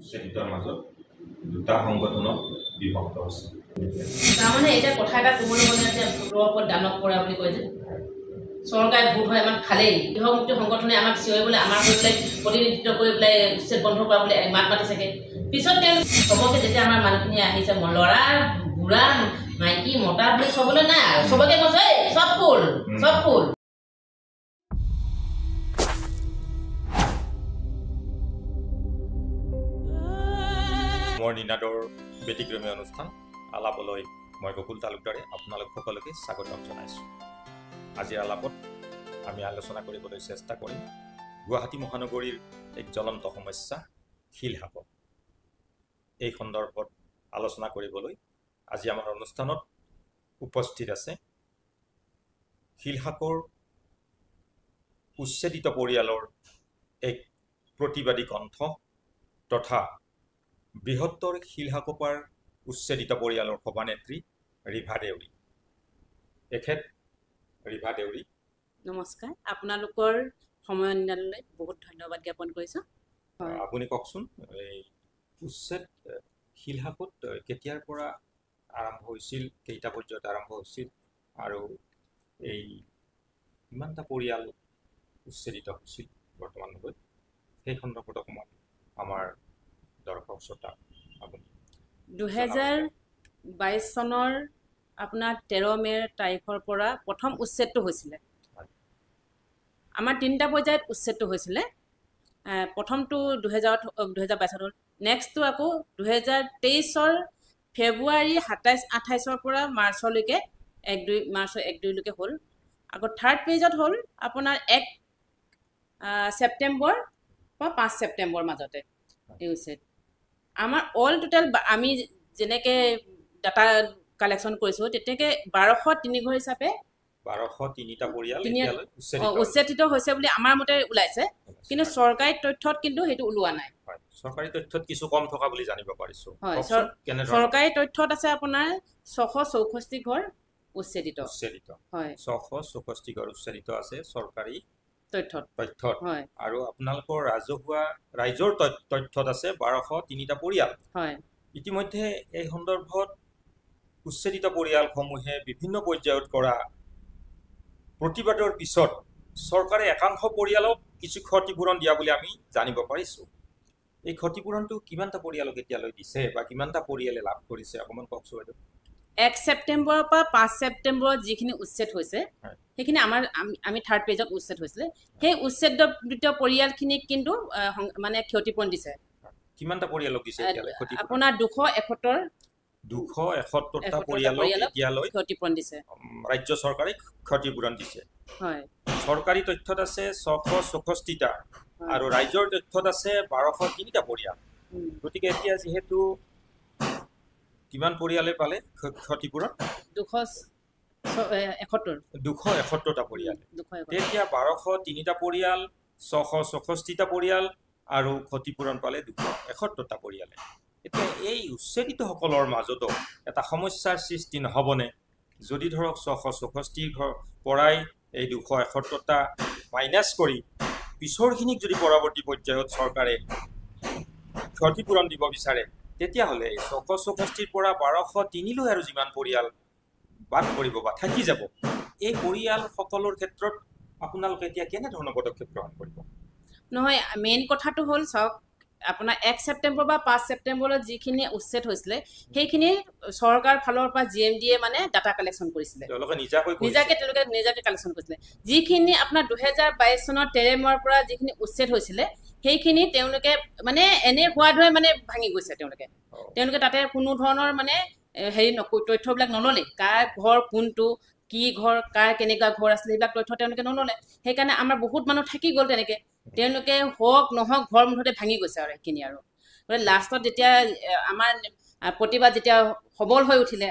উচ্ছেদিতৰ মাজত দুটা সংগঠনত বিভক্ত হৈছে। তাৰমানে এতিয়া কথা এটা ক'বলৈ গ'লে যে ভোটৰ ওপৰত দানৱ কৰা বুলি কয় যে চৰকাৰে ভোট হয় আমাক খালেই কৃষক মুক্তি সংগঠনে আমাক চিঞৰিবলৈ আমাৰ হৈ পেলাই প্ৰতিনিধিত্ব কৰি পেলাই উচ্ছেদ বন্ধ কৰা বুলি মাত মাতিছেগৈ। পিছত তেওঁ চবকে যেতিয়া আমাৰ মানুহখিনি আহিছে ল'ৰা বুঢ়া মাইকী মতা বুলি চবলৈ নাই আৰু চবকে কৈছে চব ফুল চব ফুল। মোৰ নিনাদৰ ব্যতিক্ৰমী অনুষ্ঠান আলাপলৈ মই গকুল তালুকদাৰে আপোনালোক সকলোকে স্বাগতম জনাইছোঁ। আজিৰ আলাপত আমি আলোচনা কৰিবলৈ চেষ্টা কৰিম গুৱাহাটী মহানগৰীৰ এক জ্বলন্ত সমস্যা শিলহাপ। এই সন্দৰ্ভত আলোচনা কৰিবলৈ আজি আমাৰ অনুষ্ঠানত উপস্থিত আছে শিলহাপৰ উচ্ছেদিত পৰিয়ালৰ এক প্ৰতিবাদী কণ্ঠ তথা বৃহত্তৰ শিলহাকোপাৰ উচ্ছেদিত পৰিয়ালৰ সভানেত্ৰী ৰিভা দেউৰী। এখেত ৰিভা দেউৰী, নমস্কাৰ। আপোনালোকৰ সময় নিদিয়ালৈ বহুত ধন্যবাদ জ্ঞাপন কৰিছোঁ। আপুনি কওকচোন এই উচ্ছেদ শিলহাকোত কেতিয়াৰ পৰা আৰম্ভ হৈছিল, কেইটা পৰ্যায়ত আৰম্ভ হৈছিল আৰু এই কিমানটা পৰিয়াল উচ্ছেদিত হৈছিল বৰ্তমানলৈ, সেই সন্দৰ্ভত অকণমান আমাৰ দৰ্শক শ্ৰোতা আপুনি 2022 চনৰ আপোনাৰ 13 মে'ৰ তাৰিখৰ পৰা প্ৰথম উচ্ছেদটো হৈছিলে। আমাৰ 3টা পৰ্যায়ত উচ্ছেদটো হৈছিলে। প্ৰথমটো 2022 হ'ল, নেক্সটটো আকৌ 2023 ফেব্ৰুৱাৰী 27-28 পৰা মাৰ্চলৈকে 1-2লৈকে হ'ল। আকৌ থাৰ্ড পেজত হ'ল আপোনাৰ 1 ছেপ্টেম্বৰ বা 5 ছেপ্টেম্বৰ মাজতে এই উচ্ছেদ। আমাৰ অল টোটেল আমি যেনেকৈ ডাটা কালেকশ্যন কৰিছোঁ তেতিয়াকৈ 1203 ঘৰ হিচাপে 1203টা পৰিয়াল উচ্ছেদিত হৈছে বুলি আমাৰ মতে ওলাইছে, কিন্তু চৰকাৰী তথ্যত কিন্তু সেইটো ওলোৱা নাই। চৰকাৰী তথ্যত কিছু কম থকা বুলি জানিব পাৰিছোঁ। হয়, চৰকাৰী তথ্যত আছে আপোনাৰ 664 ঘৰ উচ্ছেদিত। হয়, 664 ঘৰ উচ্ছেদিত আছে চৰকাৰী তথ্যত। হয়, আৰু আপোনালোকৰ ৰাইজৰ তথ্যত আছে 1203টা পৰিয়াল। হয়, ইতিমধ্যে এই সন্দৰ্ভত উচ্ছেদিত পৰিয়ালসমূহে বিভিন্ন পৰ্যায়ত কৰা প্ৰতিবাদৰ পিছত চৰকাৰে একাংশ পৰিয়ালক কিছু ক্ষতিপূৰণ দিয়া বুলি আমি জানিব পাৰিছোঁ। এই ক্ষতিপূৰণটো কিমানটা পৰিয়ালক এতিয়ালৈ দিছে বা কিমানটা পৰিয়ালে লাভ কৰিছে অকণমান কওকচোন বাইদেউ। 1 ছেপ্টেম্বৰৰ পৰা 5 ছেপ্টেম্বৰত যিখিনি উচ্ছেদ হৈছে সেইখিনি আমি থাৰ্ড পেজত উচ্ছেদ হৈছিলে। সেই উচ্ছেদিত পৰিয়ালখিনিক কিন্তু মানে ক্ষতিপূৰণ দিছে। কিমানটা পৰিয়ালক দিছে আপোনাৰ 271টা পৰিয়ালক এতিয়ালৈ ক্ষতিপূৰণ দিছে। ৰাজ্য চৰকাৰে ক্ষতিপূৰণ দিছে। হয়, চৰকাৰী তথ্যত আছে 664টা আৰু ৰাইজৰ তথ্যত আছে 1203টা পৰিয়াল। গতিকে এতিয়া যিহেতু কিমান পৰিয়ালে পালে ক্ষতিপূৰণ? 271টা পৰিয়াল। তেতিয়া 1203টা পৰিয়াল, 664টা পৰিয়াল আৰু ক্ষতিপূৰণ পালে 271টা পৰিয়ালে। এতিয়া এই উচ্ছেদিতসকলৰ মাজতো এটা সমস্যাৰ সৃষ্টি নহ'বনে? যদি ধৰক 664 ঘৰ পৰাই এই 271টা মাইনাছ কৰি পিছৰখিনিক যদি পৰৱৰ্তী পৰ্যায়ত চৰকাৰে ক্ষতিপূৰণ দিব বিচাৰে, তেতিয়াহ'লে এই 664ৰ পৰা 1203লৈ আৰু যিমান পৰিয়াল বাদ পৰিব বা থাকি যাব, এই পৰিয়ালসকলৰ ক্ষেত্ৰত আপোনালোকে এতিয়া কেনেধৰণৰ পদক্ষেপ গ্ৰহণ কৰিব? নহয়, মেইন কথাটো হ'ল চাওক, আপোনাৰ 1 ছেপ্টেম্বৰ বা 5 ছেপ্টেম্বৰত যিখিনি উচ্ছেদ হৈছিলে সেইখিনি চৰকাৰ ফালৰ পৰা GMDয়ে মানে ডাটা কালেকশ্যন কৰিছিলে, নিজাকে কালেকশ্যন কৰিছিলে। যিখিনি আপোনাৰ 2022 চনৰ 13 মে'ৰ পৰা যিখিনি উচ্ছেদ হৈছিলে সেইখিনি তেওঁলোকে মানে এনে হোৱা ধৰে মানে ভাঙি গৈছে। তেওঁলোকে তাতে কোনো ধৰণৰ মানে তথ্যবিলাক নল'লে। কাৰ ঘৰ কোনটো, কি ঘৰ, কাৰ কেনেকুৱা ঘৰ আছিলে সেইবিলাক তথ্য তেওঁলোকে নল'লে। সেইকাৰণে আমাৰ বহুত মানুহ থাকি গ'ল তেনেকৈ। তেওঁলোকে হওক নহওক ঘৰ মুঠতে ভাঙি গৈছে আৰু সেইখিনি। আৰু লাষ্টত যেতিয়া আমাৰ প্ৰতিবাদ যেতিয়া সবল হৈ উঠিলে,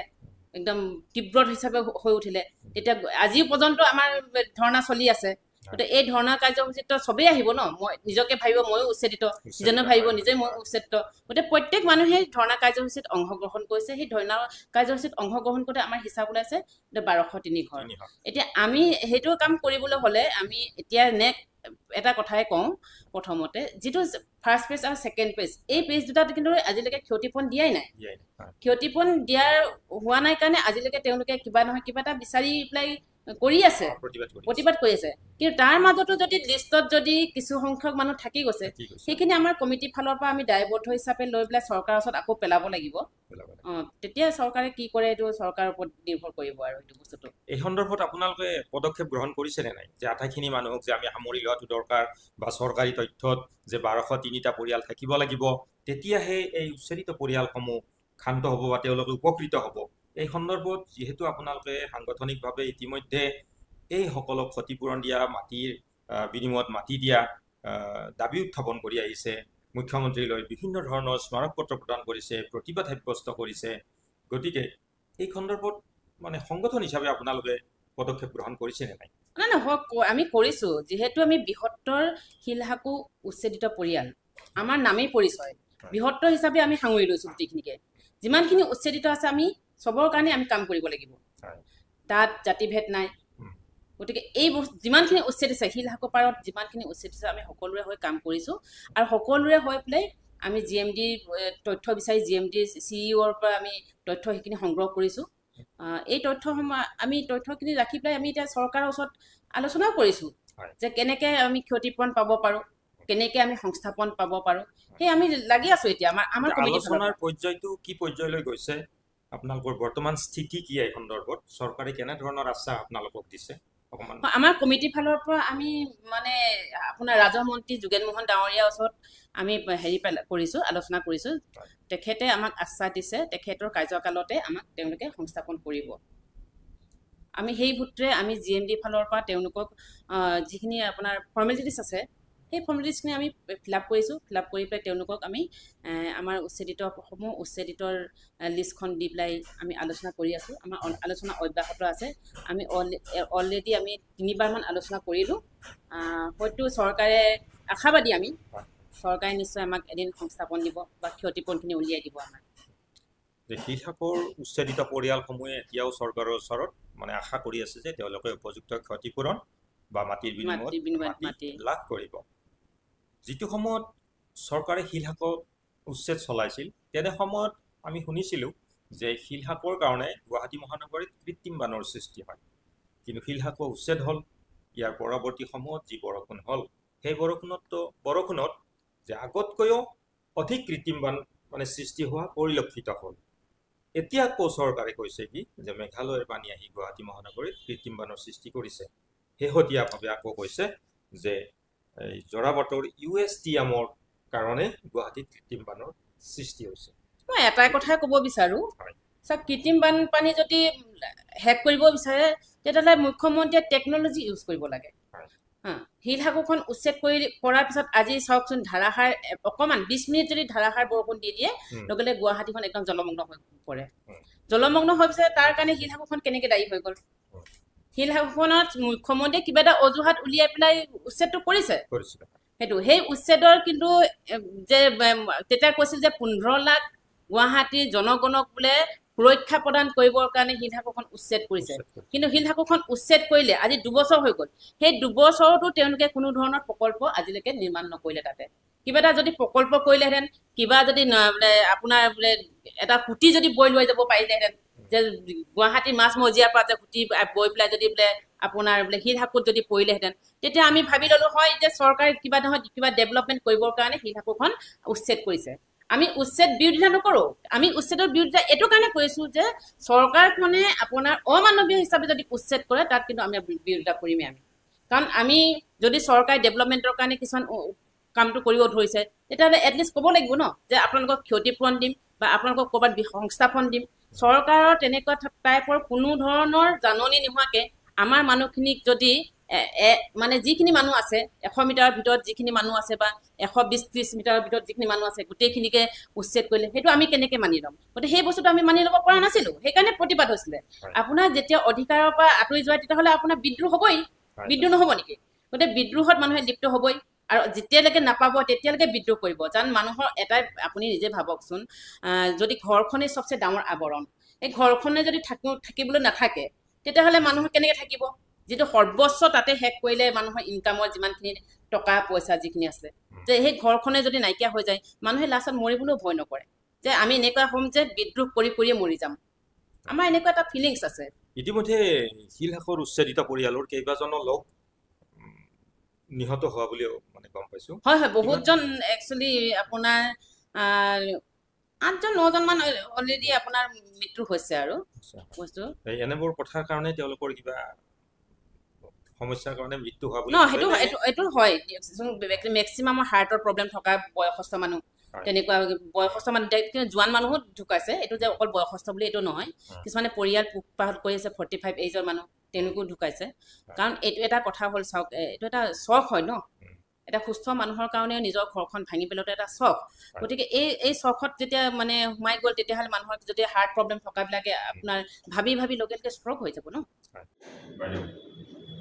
একদম তীব্ৰ হিচাপে হৈ উঠিলে, তেতিয়া আজি পৰ্যন্ত আমাৰ ধৰ্ণা চলি আছে। গতিকে এই ধৰণৰ কাৰ্যসূচীত চবেই আহিব ন, মই নিজকে ভাবিব ময়ো উচ্ছেদিত, ইজনে ভাবিব নিজে মই উচ্ছেদিত। গতিকে প্ৰত্যেক মানুহে ধৰ্ণা কাৰ্যসূচীত অংশগ্ৰহণ কৰিছে। সেই ধৰ্ণা কাৰ্যসূচীত অংশগ্ৰহণ কৰোঁতে আমাৰ হিচাপ ওলাইছে 1203 ঘৰ। এতিয়া আমি সেইটো কাম কৰিবলৈ হ'লে আমি এতিয়া এটা কথাই কওঁ, প্ৰথমতে যিটো ফাৰ্ষ্ট পেজ আৰু ছেকেণ্ড পেজ, এই পেজ দুটাত কিন্তু আজিলৈকে ক্ষতিপূৰণ দিয়াই নাই। ক্ষতিপূৰণ দিয়াৰ হোৱা নাই কাৰণে আজিলৈকে তেওঁলোকে কিবা নহয় কিবা এটা বিচাৰি পেলাই কৰি আছে, প্ৰতিবাদ কৰি আছে। কিন্তু তাৰ মাজতো যদি লিষ্টত যদি কিছু সংখ্যক মানুহ থাকি গৈছে, সেইখিনি আমাৰ কমিটিৰ ফালৰ পৰা আমি দায়বদ্ধ হিচাপে লৈ পেলাই চৰকাৰৰ ওচৰত আকৌ পেলাব লাগিব। তেতিয়া চৰকাৰে কি কৰে এইটো চৰকাৰৰ ওপৰত নিৰ্ভৰ কৰিব। আৰু এইটো বস্তুটো এই সন্দৰ্ভত আপোনালোকে পদক্ষেপ গ্ৰহণ কৰিছে নে নাই, যে আটাইখিনি মানুহক যে আমি সামৰি লোৱাটো দৰকাৰ, বা চৰকাৰী তথ্যত যে 1203টা পৰিয়াল থাকিব লাগিব, তেতিয়াহে এই উচ্ছেদিত পৰিয়ালসমূহ ক্ষান্ত হ'ব বা তেওঁলোকে উপকৃত হ'ব। এই সন্দৰ্ভত যিহেতু আপোনালোকে সাংগঠনিকভাৱে ইতিমধ্যে এইসকলক ক্ষতিপূৰণ দিয়া, মাটিৰ বিনিময়ত মাটি দিয়া দাবী উত্থাপন কৰি আহিছে, মুখ্যমন্ত্ৰীলৈ বিভিন্ন ধৰণৰ স্মাৰকপত্ৰ প্ৰদান কৰিছে, প্ৰতিবাদ সাব্যস্ত কৰিছে। গতিকে এই সন্দৰ্ভত মানে সংগঠন হিচাপে আপোনালোকে পদক্ষেপ গ্ৰহণ কৰিছে নে নাই? নাই আমি কৰিছোঁ। যিহেতু আমি বৃহত্তৰ শিলহাকু উচ্ছেদিত পৰিয়াল, আমাৰ নামেই পৰিচয়, বৃহত্তৰ হিচাপে আমি সাঙুৰি লৈছোঁ গোটেইখিনিকে। যিমানখিনি উচ্ছেদিত আছে আমি চবৰ কাৰণে আমি কাম কৰিব লাগিব, তাত জাতিভেদ নাই। গতিকে এই যিমানখিনি উচ্ছেদ আছে, শিলহাকু পাৰত যিমানখিনি উচ্ছেদ আছে, আমি সকলোৰে হৈ কাম কৰিছোঁ। আৰু সকলোৰে হৈ পেলাই আমি GMD তথ্য বিচাৰি GMD CEOৰ পৰা আমি তথ্য সেইখিনি সংগ্ৰহ কৰিছোঁ। এই তথ্যখিনি ৰাখি পেলাই আমি এতিয়া চৰকাৰৰ ওচৰত আলোচনাও কৰিছোঁ যে কেনেকৈ আমি ক্ষতিপূৰণ পাব পাৰোঁ, কেনেকৈ আমি সংস্থাপন পাব পাৰোঁ। সেই আমি লাগি আছোঁ এতিয়া। আমাৰ আলোচনাৰ পৰ্যায়টো কি পৰ্যায়লৈ গৈছে, আপোনালোকৰ বৰ্তমান স্থিতি কি এই সন্দৰ্ভত, চৰকাৰে কেনেধৰণৰ আশ্বাস আপোনালোকক দিছে? আমাৰ কমিটিৰ ফালৰ পৰা আমি মানে আপোনাৰ ৰাজহ মন্ত্ৰী যোগেন মোহন ডাঙৰীয়াৰ ওচৰত আমি কৰিছোঁ, আলোচনা কৰিছোঁ। তেখেতে আমাক আশ্বাস দিছে তেখেতৰ কাৰ্যকালতে আমাক তেওঁলোকে সংস্থাপন কৰিব। আমি সেই সূত্ৰে আমি GMD ফালৰ পৰা তেওঁলোকক যিখিনি আপোনাৰ ফৰ্মেলিটিছ আছে, সেই ফৰ্মেলিটিছখিনি আমি ফিল আপ কৰিছোঁ। ফিল আপ কৰি পেলাই তেওঁলোকক আমি আমাৰ উচ্ছেদিতৰ লিষ্টখন দি পেলাই আমি আলোচনা কৰি আছোঁ। আমাৰ আলোচনা অব্যাহত আছে। আমি অলৰেডি আমি 3বাৰমান আলোচনা কৰিলোঁ। হয়তো চৰকাৰে আশাবাদী, আমি চৰকাৰে নিশ্চয় আমাক এদিন সংস্থাপন দিব বা ক্ষতিপূৰণখিনি উলিয়াই দিব। আমাৰ শিলহাকুৰ উচ্ছেদিত পৰিয়ালসমূহে এতিয়াও চৰকাৰৰ ওচৰত মানে আশা কৰি আছে যে তেওঁলোকে উপযুক্ত ক্ষতিপূৰণ বা মাটিৰ বিনিময়ত মাটি লাভ কৰিব। যিটো সময়ত চৰকাৰে শিলহাকুৰ উচ্ছেদ চলাইছিল, তেনে সময়ত আমি শুনিছিলোঁ যে শিলহাকুৰ কাৰণে গুৱাহাটী মহানগৰীত কৃত্ৰিম বানৰ সৃষ্টি হয়। কিন্তু শিলহাকু উচ্ছেদ হ'ল, ইয়াৰ পৰৱৰ্তী সময়ত যি বৰষুণ হ'ল, সেই বৰষুণত যে আগতকৈও অধিক কৃত্ৰিম বান মানে সৃষ্টি হোৱা পৰিলক্ষিত হ'ল। এতিয়া আকৌ চৰকাৰে কৈছে কি যে মেঘালয়ৰ পানী আহি গুৱাহাটী মহানগৰীত কৃত্ৰিম বানৰ সৃষ্টি কৰিছে। শেহতীয়াভাৱে আকৌ কৈছে যে এই জৰাবাটৰ USTMৰ কাৰণে গুৱাহাটীত কৃত্ৰিম বানৰ সৃষ্টি হৈছে। মই এটাই কথাই ক'ব বিচাৰোঁ, কৃত্ৰিম বানপানী যদি শেষ কৰিব বিচাৰে তেতিয়াহ'লে মুখ্যমন্ত্ৰীয়ে টেকন'লজি ইউজ কৰিব লাগে। শিলহাকুখন উচ্ছেদ কৰাৰ পিছত আজি চাওকচোন, ধাৰাসাৰ অকণমান 20 মিনিট যদি ধাৰাসাৰ বৰষুণ দি দিয়ে, লগে লগে গুৱাহাটীখন একদম জলমগ্ন হৈ পৰে। জলমগ্ন হৈ পিছে তাৰ কাৰণে শিলহাকুখন কেনেকৈ দায়ী হৈ গ'ল? শিলহাকুখনত মুখ্যমন্ত্ৰীয়ে কিবা এটা অজুহাত উলিয়াই পেলাই উচ্ছেদটো কৰিছে। সেই উচ্ছেদৰ কিন্তু যে তেতিয়া কৈছিল যে 15 লাখ গুৱাহাটীৰ জনগণক বোলে সুৰক্ষা প্ৰদান কৰিবৰ কাৰণে শিলহাকুখন উচ্ছেদ কৰিছে। কিন্তু শিলহাকুখন উচ্ছেদ কৰিলে আজি 2 বছৰ হৈ গ'ল। সেই 2 বছৰতো তেওঁলোকে কোনো ধৰণৰ প্ৰকল্প আজিলৈকে নিৰ্মাণ নকৰিলে। তাতে কিবা এটা যদি প্ৰকল্প কৰিলেহেঁতেন, কিবা যদি আপোনাৰ বোলে এটা খুঁটি যদি বৈ লৈ যাব পাৰিলেহেঁতেন, যে গুৱাহাটী মাছ মজিয়াৰ পৰা যে খুঁটি বৈ পেলাই যদি বোলে আপোনাৰ বোলে শিলহাকুত যদি পৰিলেহেঁতেন, তেতিয়া আমি ভাবি ল'লোঁ হয় যে চৰকাৰে কিবা নহয় কিবা ডেভেলপমেণ্ট কৰিবৰ কাৰণে শিলহাকুখন উচ্ছেদ কৰিছে। আমি উচ্ছেদ বিৰোধিতা নকৰোঁ, আমি উচ্ছেদৰ বিৰোধিতা এইটো কাৰণে কৰিছোঁ যে চৰকাৰখনে আপোনাৰ অমানৱীয় হিচাপে যদি উচ্ছেদ কৰে, তাত কিন্তু আমি বিৰোধিতা কৰিমেই। আমি কাৰণ আমি যদি চৰকাৰে ডেভেলপমেণ্টৰ কাৰণে কিছুমান কামটো কৰিব ধৰিছে, তেতিয়াহ'লে এটলিষ্ট ক'ব লাগিব ন যে আপোনালোকক ক্ষতিপূৰণ দিম বা আপোনালোকক ক'ৰবাত সংস্থাপন দিম। চৰকাৰৰ তেনেকুৱা টাইপৰ কোনো ধৰণৰ জাননী নোহোৱাকৈ আমাৰ মানুহখিনিক যদি মানে যিখিনি মানুহ আছে 100 মিটাৰৰ ভিতৰত যিখিনি মানুহ আছে বা 120-30 মিটাৰৰ ভিতৰত যিখিনি মানুহ আছে গোটেইখিনিকে উচ্ছেদ কৰিলে, সেইটো আমি কেনেকৈ মানি ল'ম? গতিকে সেই বস্তুটো আমি মানি ল'ব পৰা নাছিলোঁ। সেইকাৰণে প্ৰতিবাদ হৈছিলে। আপোনাৰ যেতিয়া অধিকাৰৰ পৰা আঁতৰি যোৱা তেতিয়াহ'লে আপোনাৰ বিদ্ৰোহ হ'বই, বিদ্ৰোহ নহ'ব নেকি? গতিকে বিদ্ৰোহত মানুহে লিপ্ত হ'বই আৰু যেতিয়ালৈকে নাপাব তেতিয়ালৈকে বিদ্ৰোহ কৰিব কাৰণ মানুহৰ এটাই আপুনি নিজে ভাবকচোন যদি ঘৰখনেই চবচে ডাঙৰ আৱৰণ এই ঘৰখনে যদি থাকিবলৈ নাথাকে তেতিয়াহ'লে মানুহ কেনেকৈ থাকিব যেটো সৰ্বস্ব তাতে হেক কৰিলে মানুহৰ ইনকামৰ যিমানখিনি টকা পইচা যিখিনি আছে যে সেই ঘৰখনে যদি নাইকিয়া হৈ যায় মানুহে লাষ্টত মৰিবলৈও ভয় নকৰে যে আমি এনেকুৱা হ'ম যে বিদ্ৰোহ কৰি মৰি যাম আমাৰ এনেকুৱা এটা ফিলিংছ আছে ইতিমধ্যে শিলহাকৰ উচ্ছেদিত পৰিয়ালৰ কেইবাজনো লোক নিহত হোৱা বুলিও মানে গম পাইছো হয় হয় বহুতজন একচুয়ালি আপোনাৰ 8জন 9জন মান অলৰেডি আপোনাৰ মৃত্যু হৈছে আৰু বস্তু এনেবোৰ কথাৰ কাৰণে তেওঁলোকৰ কিবা সমস্যাৰ কাৰণে মৃত্যু হোৱা বুলি এটো হয় মেক্সিমাম হাৰ্টৰ প্ৰবলেম থকা বয়সস্থ মানুহ তেনেকুৱা বয়সস্থ মানুহ জোৱান মানুহো ঢুকাইছে এটো যে অকল বয়সস্থ বুলি এটো নহয় কিছুমানে পৰিয়াল পোহপাল কৰি আছে 45 এজৰ মানুহ তেওঁলোকো ঢুকাইছে কাৰণ এটো এটা কথা হ'ল চাওক এটো এটা শখ হয় ন এটা সুস্থ মানুহৰ কাৰণে নিজৰ ঘৰখন ভাঙি পেলোৱাটো এটা শখ গতিকে এই শখত যেতিয়া মানে হুমাই গ'ল তেতিয়াহ'লে মানুহৰ যদি হাৰ্ট প্ৰবলেম থকাবিলাকে আপোনাৰ ভাবি লগে ষ্ট্ৰক হৈ যাব ন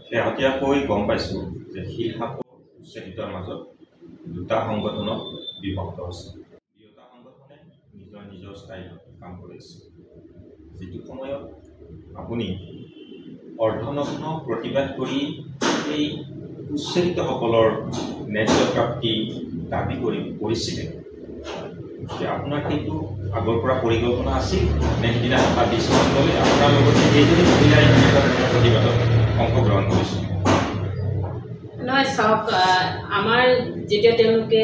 শেহতীয়াকৈ গম পাইছোঁ যে শিলহাকৰ উচ্ছেদিতৰ মাজত দুটা সংগঠনত বিভক্ত হৈছে দুয়োটা সংগঠনে নিজৰ ষ্টাইলত কাম কৰিছে যিটো সময়ত আপুনি অৰ্ধনগ্ন প্ৰতিবাদ কৰি এই উচ্ছেদিতসকলৰ ন্যায্য প্ৰাপ্তি দাবী কৰিছিলে যে আপোনাৰ সেইটো আগৰ পৰা পৰিকল্পনা আছিল নে সেইদিনা এটা ডিচিশ্যন ল'লে আপোনাৰ লগতে সেইজনী মহিলাই প্ৰতিবাদত অংশগ্ৰহণ কৰিছিল নহয় চাওক আমাৰ যেতিয়া তেওঁলোকে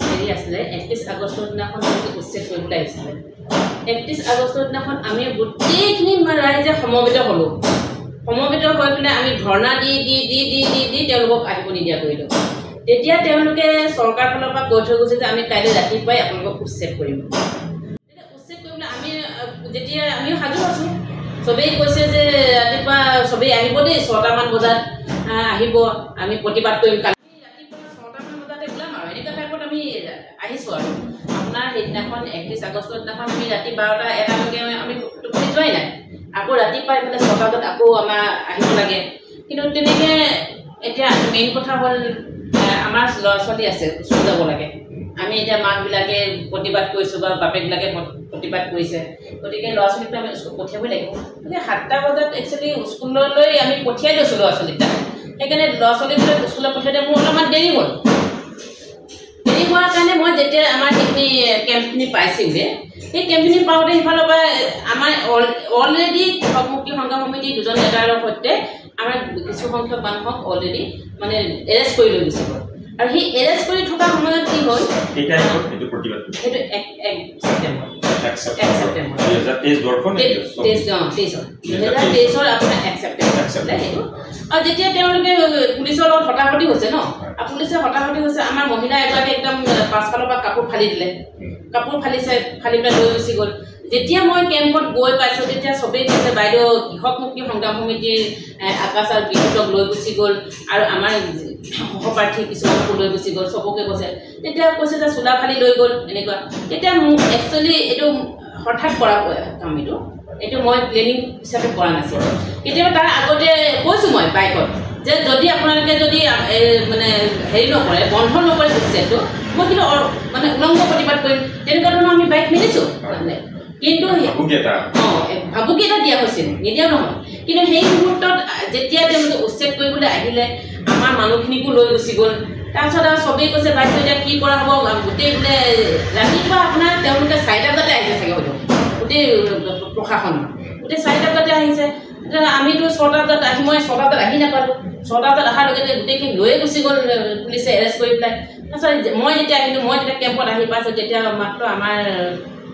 হেৰি আছিলে 31 আগষ্টৰ দিনাখন উচ্ছেদ কৰিবলৈ আহিছিলে 31 আগষ্টৰ দিনাখন আমি গোটেইখিনি ৰাইজে সমবেত হ'লোঁ সমবেত হৈ পেলাই আমি ধৰ্ণা দি তেওঁলোকক আহিব নিদিয়া কৰিলোঁ তেতিয়া তেওঁলোকে চৰকাৰ ফালৰ পৰা কৈ থৈ গৈছে যে আমি কাইলৈ ৰাতিপুৱাই আপোনালোকক উচ্ছেদ কৰিম উচ্ছেদ কৰিবলৈ যেতিয়া আমিও সাজু আছোঁ চবেই কৈছে যে ৰাতিপুৱা চবেই আহিব দেই 6টামান বজাত আহিব আমি প্ৰতিবাদ কৰিম কালি ৰাতিপুৱা 6টামান বজাতে ওলাম আৰু এনেকুৱা টাইপত আমি আহিছোঁ আৰু আপোনাৰ সেইদিনাখন 31 আগষ্টৰ দিনাখন আমি ৰাতি 12টা 1টালৈকে আমি টোপনি যোৱাই নাই আকৌ ৰাতিপুৱা এইফালে 6টা বজাত আকৌ আমাৰ আহিব লাগে কিন্তু তেনেকৈ এতিয়া মেইন কথা হ'ল আমাৰ ল'ৰা ছোৱালী আছে স্কুল যাব লাগে আমি এতিয়া মাকবিলাকে প্ৰতিবাদ কৰিছোঁ বা বাপেকবিলাকে প্ৰতিবাদ কৰিছে গতিকে ল'ৰা ছোৱালীকটো আমি স্কুল পঠিয়াবই লাগিব গতিকে 7টা বজাত একচুৱেলি স্কুললৈ আমি পঠিয়াই দিছোঁ ল'ৰা ছোৱালীকেইটা সেইকাৰণে ল'ৰা ছোৱালীবিলাক স্কুলত পঠিয়াই দিয়ে মোৰ অলপমান দেৰি হ'ল দেৰি হোৱাৰ কাৰণে মই যেতিয়া আমাৰ সেইখিনি কেম্পখিনি পাইছিলোঁ সেই কেম্পখিনি পাওঁতে সিফালৰ পৰা আমাৰ অলৰেডি মুক্তি সংগ্ৰাম সমিতি 2জন নেতাৰ সৈতে আমাৰ কিছু সংখ্যক মানুহক অলৰেডি মানে এৰেষ্ট কৰি লৈ গৈছে আৰু সেই এৰেষ্ট কৰি থকা সময়ত কি হ'ল সেইটো 1 ছেপ্টেম্বৰ 1 ছেপ্টেম্বৰ 2023 আপোনাৰ 1 ছেপ্টেম্বৰ সেইটো আৰু যেতিয়া তেওঁলোকে পুলিচৰ লগত হতাহতি হৈছে ন পুলিচে হতাহতি হৈছে আমাৰ মহিলা এগৰাকী একদম পাছফালৰ পৰা কাপোৰ ফালি দিলে কাপোৰ ফালি পেলাই লৈ গুচি গ'ল যেতিয়া মই কেম্পত গৈ পাইছোঁ তেতিয়া চবেই কৈছে বাইদেউ কৃষক মুক্তি সংগ্ৰাম সমিতিৰ আকাশ আৰু বিদ্যুতক লৈ গুচি গ'ল আৰু আমাৰ সহপাঠী কিছুমানকো লৈ গুচি গ'ল চবকে কৈছে তেতিয়া কৈছে যে চোলা ফালি লৈ গ'ল এনেকুৱা তেতিয়া মোক একচুৱেলি এইটো হঠাৎ কৰা কাম এইটো মই প্লেনিং হিচাপে কৰা নাছিলোঁ কেতিয়াবা তাৰ আগতে কৈছোঁ মই বাইকত যে যদি আপোনালোকে যদি মানে হেৰি নকৰে বন্ধ নকৰে উচ্ছেদটো মই কিন্তু মানে উলংঘ প্ৰতিবাদ কৰিম তেনেকুৱা ধৰণৰ আমি বাইক মেলিছোঁ কিন্তু ভাবুকি এটা দিয়া হৈছিল নিদিয়া নহয় কিন্তু সেই মুহূৰ্তত যেতিয়া তেওঁলোকে উচ্ছেদ কৰিবলৈ আহিলে আমাৰ মানুহখিনিকো লৈ গুচি গ'ল তাৰপিছত আৰু চবেই কৈছে বাইদেউ এতিয়া কি কৰা হ'ব গোটেই বোলে ৰাতিপুৱা আপোনাৰ তেওঁলোকে 4টা বজাতে আহিছে চাগে হয়তো গোটেই প্ৰশাসন গোটেই 4টা বজাতে আহিছে আমিতো 6টা বজাত আহি মই 6টা বজাত আহি নাপালোঁ 6টা বজাত অহাৰ লগে লগে গোটেইখিনি লৈয়ে গুচি গ'ল পুলিচে এৰেষ্ট কৰি পেলাই তাৰপিছত মই যেতিয়া আহিলোঁ মই যেতিয়া কেম্পত আহি পাইছোঁ তেতিয়া মাত্ৰ আমাৰ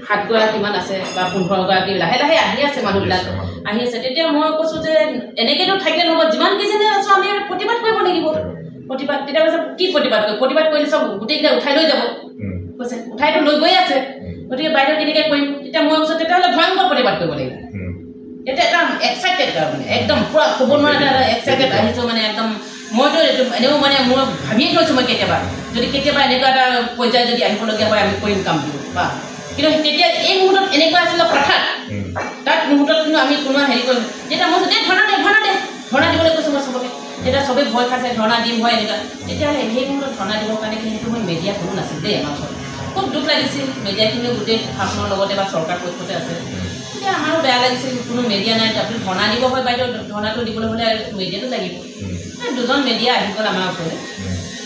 7 গৰাকীমান আছে বা 15 গৰাকী লাহে লাহে আহি আছে মানুহবিলাক আহি আছে তেতিয়া মই কৈছোঁ যে এনেকৈতো থাকিলে নহ'ব যিমানকেইজনে আছোঁ আমি প্ৰতিবাদ কৰিব লাগিব প্ৰতিবাদ তেতিয়া কৈছে কি প্ৰতিবাদ কৰিলে চব গোটেইকেইটা উঠাই লৈ যাব কৈছে উঠাইতো লৈ গৈ আছে গতিকে বাইদেউ কেনেকৈ কৰিম তেতিয়া মই কৈছোঁ তেতিয়াহ'লে ভয়ংকৰ প্ৰতিবাদ কৰিব লাগিব এতিয়া এটা এক্সাইটেড মানে একদম পুৰা ক'ব নোৱাৰা এটা এক্সাইটেড আহিছোঁ মানে একদম মইতো এনেও মানে মই ভাবিয়ে থৈছোঁ মই কেতিয়াবা এনেকুৱা এটা পৰ্যায় যদি আহিবলগীয়া হয় আমি কৰিম কামটো বা কিন্তু তেতিয়া এই মুহূৰ্তত এনেকুৱা আছিলে হঠাৎ তাত মুহূৰ্তত কিন্তু আমি কোনো হেৰি কৰিম তেতিয়া মই ধৰ্ণা দিবলৈ কৈছোঁ মই চবকে তেতিয়া চবেই ভয় খাইছে ধৰ্ণা দিম হয় এনেকুৱা তেতিয়াহ'লে সেই মুহূৰ্তত ধৰ্ণা দিবৰ কাৰণে কিন্তু মই মেডিয়া কোনো নাছিল দেই আমাৰ ওচৰত খুব দুখ লাগিছিল মেডিয়াখিনিও গোটেই শাসনৰ লগতে বা চৰকাৰ পক্ষতে আছে তেতিয়া আমাৰো বেয়া লাগিছিল কোনো মেডিয়া নাই আপুনি ধৰ্ণা দিব হয় বাইদেউ ধৰ্ণাটো দিবলৈ হ'লে মেডিয়াটো লাগিব দুজন মেডিয়া আহি গ'ল আমাৰ ওচৰলৈ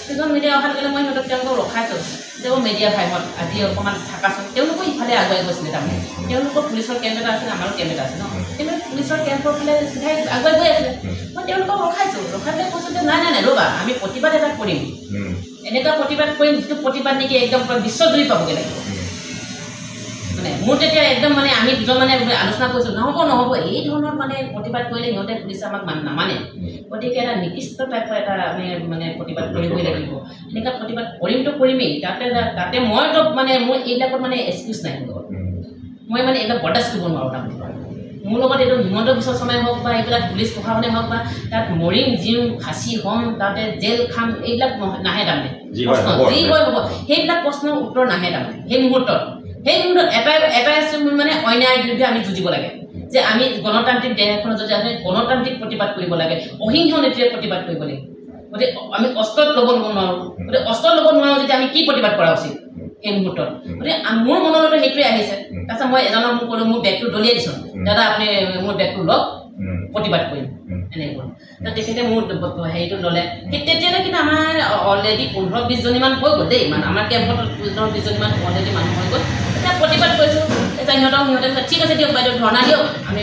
দুজন মেডিয়া অহাৰ লগে মই সিহঁতক তেওঁলোকক ৰখাইছোঁ যে মেডিয়া ভাইহঁত আজি অকণমান থাকাচোন তেওঁলোকো ইফালে আগুৱাই গৈছিলে তাৰমানে তেওঁলোকৰ পুলিচৰ কেম্প এটা আছিলে আমাৰো কেম্প এটা আছে ন কিন্তু পুলিচৰ কেম্পৰ ফালে চিধাই আগুৱাই গৈ আছিলে মই তেওঁলোকক ৰখাইছোঁ ৰখাই পেলাই কৈছোঁ যে নাই নাই নাই ৰ'বা আমি প্ৰতিবাদ এটা কৰিম এনেকুৱা প্ৰতিবাদ কৰিম যিটো প্ৰতিবাদ নেকি একদম বিশ্বজুৰি পাবগৈ লাগিব মানে মোৰ তেতিয়া একদম মানে আমি দুজন মানে আলোচনা কৰিছোঁ নহ'ব এই ধৰণৰ মানে প্ৰতিবাদ কৰিলে সিহঁতে পুলিচে আমাক নামানে গতিকে এটা নিৰ্দিষ্ট টাইপৰ এটা আমি মানে প্ৰতিবাদ কৰিবই লাগিব এনেকুৱা প্ৰতিবাদ কৰিমতো কৰিমেই তাতে মইতো মানে মোৰ এইবিলাকত মানে এক্সকিউজ নাই মই মানে এইবিলাক বৰ্দাস্ত কৰিব নোৱাৰোঁ তাৰমানে মোৰ লগত এইটো হিমন্ত বিশ্ব শৰ্মাই হওক বা এইবিলাক পুলিচ প্ৰশাসনে হওক বা তাত মৰিম জিম ফাঁচি হ'ম তাতে জেল খাম এইবিলাক নাহে তাৰমানে প্ৰশ্ন যি হয় হ'ব সেইবিলাক প্ৰশ্নৰ উত্তৰ নাহে তাৰমানে সেই মুহূৰ্তত এটাই মানে অন্যায়ৰ বিৰুদ্ধে আমি যুঁজিব লাগে যে আমি গণতান্ত্ৰিক দেশ এখনত যদি আমি গণতান্ত্ৰিক প্ৰতিবাদ কৰিব লাগে অহিংস নীতিৰে প্ৰতিবাদ কৰিব লাগে গতিকে আমি অস্ত্ৰ ল'ব নোৱাৰোঁ গতিকে অস্ত্ৰ ল'ব নোৱাৰোঁ যদি আমি কি প্ৰতিবাদ কৰা উচিত সেই মুহূৰ্তত গতিকে মোৰ মনলৈ সেইটোৱে আহিছে তাৰপিছত মই এজনক মোক ক'লোঁ মোৰ বেগটো দলিয়াই দিছোঁ দাদা আপুনি মোৰ বেগটো লওক প্ৰতিবাদ কৰিম এনেকুৱা তেখেতে মোৰ হেৰিটো ল'লে তেতিয়ালৈ কিন্তু আমাৰ অলৰেডি 15-20 জনীমান হৈ গ'ল দেই মানে আমাৰ কেম্পত 15-20 জনীমান অলৰেডি মানুহ হৈ গ'ল এতিয়া প্ৰতিবাদ কৰিছোঁ এতিয়া সিহঁতে ঠিক আছে দিয়ক বাইদেউ ধৰ্ণা দিয়ক আমি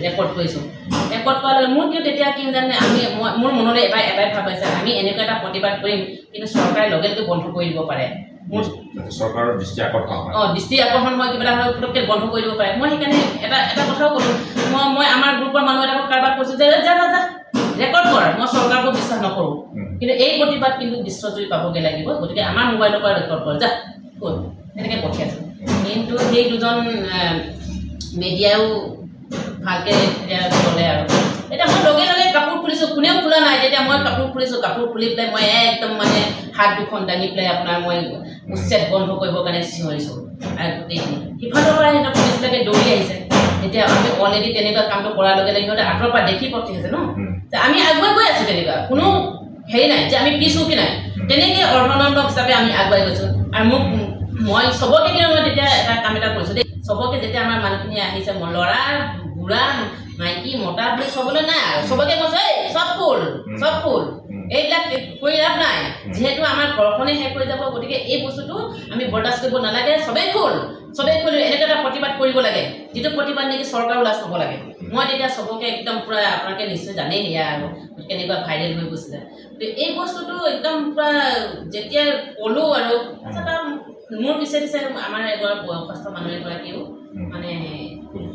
ৰেকৰ্ড কৰিছোঁ ৰেকৰ্ড কৰাৰ লগে মোৰ কিয় তেতিয়া কি জানে আমি মোৰ মনলৈ এটাই ভাৱ আছে আমি এনেকুৱা এটা প্ৰতিবাদ কৰিম কিন্তু চৰকাৰে লগে লগে বন্ধ কৰি দিব পাৰে মোৰ চৰকাৰৰ দৃষ্টি আকৰ্ষণ দৃষ্টি আকৰ্ষণ হয় কিবা এটা পটককৈ বন্ধ কৰি দিব পাৰে মই সেইকাৰণে এটা কথাও ক'লোঁ মই আমাৰ গ্ৰুপৰ মানুহ এটাক কাৰোবাক কৈছোঁ যে যা ৰেকৰ্ড কৰ মই চৰকাৰকো বিশ্বাস নকৰোঁ কিন্তু এই প্ৰতিবাদ কিন্তু বিশ্বজুৰি পাবগৈ লাগিব গতিকে আমাৰ মোবাইলৰ পৰা ৰেকৰ্ড কৰ যা ক'ত এনেকৈ পঠিয়াইছোঁ কিন্তু সেই দুজন মেডিয়াও ভালকৈ ক'লে আৰু এতিয়া মই লগে লগে কাপোৰ খুলিছোঁ কোনেও খোলা নাই তেতিয়া মই কাপোৰ খুলিছোঁ কাপোৰ খুলি পেলাই মই একদম মানে হাত দুখন দাঙি পেলাই আপোনাৰ মই উচ্ছেদ বন্ধ কৰিবৰ কাৰণে চিঞৰিছোঁ আৰু গোটেইখিনি সিফালৰ পৰা সিহঁতৰ পুলিচবিলাকে দৌৰি আহিছে এতিয়া আমি অলৰেডি তেনেকুৱা কামটো কৰাৰ লগে লগে সিহঁতে আঁতৰৰ পৰা দেখি পঠিয়াইছে ন যে আমি আগুৱাই গৈ আছোঁ তেনেকুৱা কোনো হেৰি নাই যে আমি পিছ হুকি নাই তেনেকৈ অৰ্ধনন্দক হিচাপে আমি আগুৱাই গৈছোঁ আৰু মই চবকে কিন্তু মই তেতিয়া এটা কাম এটা কৰিছোঁ দেই চবকে যেতিয়া আমাৰ মানুহখিনি আহিছে ল'ৰা বুঢ়া মাইকী মতা বুলি চবলৈ নাই আৰু চবকে কৈছোঁ এই চব ফুল এইবিলাক কৰি লাভ নাই যিহেতু আমাৰ ঘৰখনে শেষ হৈ যাব গতিকে এই বস্তুটো আমি বৰদাস্ত কৰিব নালাগে চবেই খোল এনেকুৱা এটা প্ৰতিবাদ কৰিব লাগে যিটো প্ৰতিবাদ নেকি চৰকাৰো লাজ হ'ব লাগে মই তেতিয়া চবকে একদম পূৰা আপোনালোকে নিশ্চয় জানেই সেয়া আৰু কেনেকুৱা ভাইৰেল হৈ গৈছিলে গতিকে এই বস্তুটো একদম পূৰা যেতিয়া ক'লোঁ আৰু মোৰ পিছে আমাৰ এগৰাকী বয়সস্থ মানুহ এগৰাকীও মানে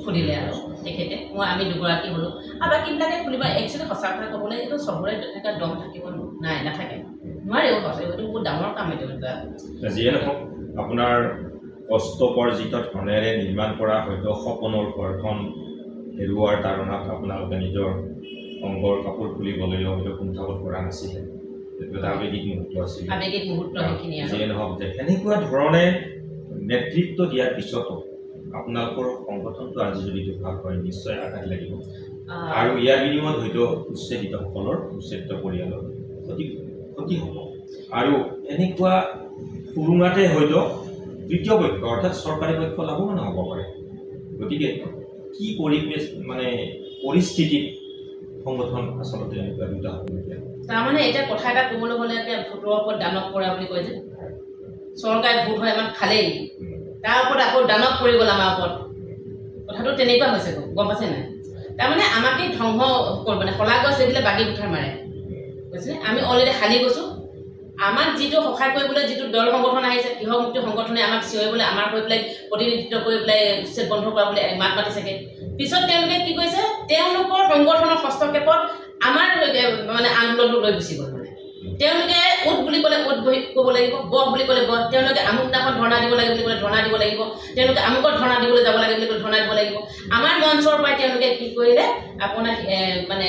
খুলিলে আৰু তেখেতে আমি দুগৰাকী হ'লোঁ আৰু বাকীবিলাকে খুলিব একচুৱেলি সঁচা কথা ক'বলৈ এইটো চবৰে এনেকুৱা দম থাকিব নাথাকে নোৱাৰেও সঁচা এইটো বহুত ডাঙৰ কাম এইটো যিয়ে নহওক আপোনাৰ কষ্টপৰ্জিত ধনেৰে নিৰ্মাণ কৰা হয়তো সপোনৰ ঘৰখন হেৰুৱাৰ তাৰণাত আপোনালোকে নিজৰ অংগৰ কাপোৰ খুলিবলৈও হয়তো কুণ্ঠাবোধ কৰা নাছিলে এইটো এটা আৱেগিক মুহূৰ্ত আছিল যিয়ে নহওক যে এনেকুৱা ধৰণে নেতৃত্ব দিয়াৰ পিছতো আপোনালোকৰ সংগঠনটো আজি যদি ভাল হয় নিশ্চয় আঘাত লাগিব আৰু ইয়াৰ বিনিময়ত হয়তো উচ্ছেদিতসকলৰ উচ্ছেদিত পৰিয়ালৰ ক্ষতি হ'ব আৰু এনেকুৱা সুৰুঙাতে হয়তো তৃতীয় পক্ষ অৰ্থাৎ চৰকাৰী পক্ষ লাভৱান হ'ব পাৰে গতিকে কি পৰিৱেশ মানে পৰিস্থিতিত সংগঠন আচলতে এনেকুৱা দুটা হ'বলগীয়া তাৰমানে এতিয়া কথা এটা ক'বলৈ গ'লে ভোটৰ ওপৰত দানৱ কৰা বুলি কয় যে চৰকাৰে ভোট হয় আমাক খালেই তাৰ ওপৰত আকৌ দানৱ পৰি গ'ল আমাৰ ওপৰত কথাটো তেনেকুৱা হৈছে গম পাইছে নাই তাৰমানে আমাকে ধ্বংস কৰিব মানে শলা গছ এইবিলাক বাগি কুঠাৰ মাৰে বুজিছেনে আমি অলৰেডি হালি গৈছোঁ আমাক যিটো সহায় কৰিবলৈ যিটো দল সংগঠন আহিছে কৃষক মুক্তি সংগঠনে আমাক চিঞৰিবলৈ আমাৰ কৰি পেলাই প্ৰতিনিধিত্ব কৰি পেলাই উচ্ছেদ বন্ধ কৰা বুলি মাত মাতিছেগৈ পিছত তেওঁলোকে কি কৰিছে তেওঁলোকৰ সংগঠনৰ হস্তক্ষেপত আমাৰ মানে আন্দোলনটো লৈ গুচি গ'ল মানে তেওঁলোকে উঠ বুলি ক'লে উঠ বহি ক'ব লাগিব বহ বুলি ক'লে বহ তেওঁলোকে আমুক দিনাখন ধৰ্ণা দিব লাগে বুলি ক'লে ধৰ্ণা দিব লাগিব তেওঁলোকে আমুকত ধৰ্ণা দিবলৈ যাব লাগে বুলি ক'লে ধৰ্ণা দিব লাগিব আমাৰ মঞ্চৰ পৰাই তেওঁলোকে কি কৰিলে আপোনাৰ মানে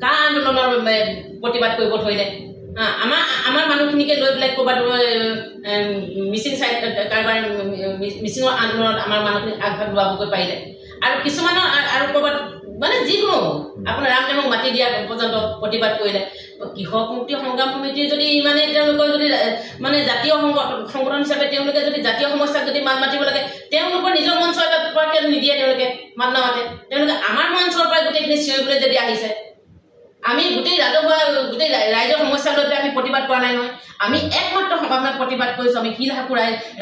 কা আন্দোলনৰ প্ৰতিবাদ কৰিব ধৰিলে আমাৰ মানুহখিনিকে লৈ পেলাই ক'ৰবাত মিচিং চাইড কাৰোবাৰ মিচিঙৰ আন্দোলনত আমাৰ মানুহখিনি আগভাগ লোৱাবগৈ পাৰিলে আৰু কিছুমানৰ আৰু ক'ৰবাত মানে যিকোনো আপোনাৰ ৰামদেৱক মাতি দিয়া পৰ্যন্ত প্ৰতিবাদ কৰিলে কৃষক মুক্তি সংগ্ৰাম সমিতিৰ যদি ইমানে তেওঁলোকৰ যদি মানে জাতীয় সংগঠন হিচাপে তেওঁলোকে যদি জাতীয় সমস্যাক যদি মাত মাতিব লাগে তেওঁলোকৰ নিজৰ মঞ্চৰ পৰা নিদিয়ে তেওঁলোকে মাত নামাতে তেওঁলোকে আমাৰ মঞ্চৰ পৰা গোটেইখিনি চিঞৰিবলৈ যদি আহিছে আমি গোটেই ৰাজহুৱা গোটেই ৰাইজৰ সমস্যা লৈ আমি প্ৰতিবাদ কৰা নাই নহয় আমি একমাত্ৰ সভাত প্ৰতিবাদ কৰিছোঁ আমি শিলহাকু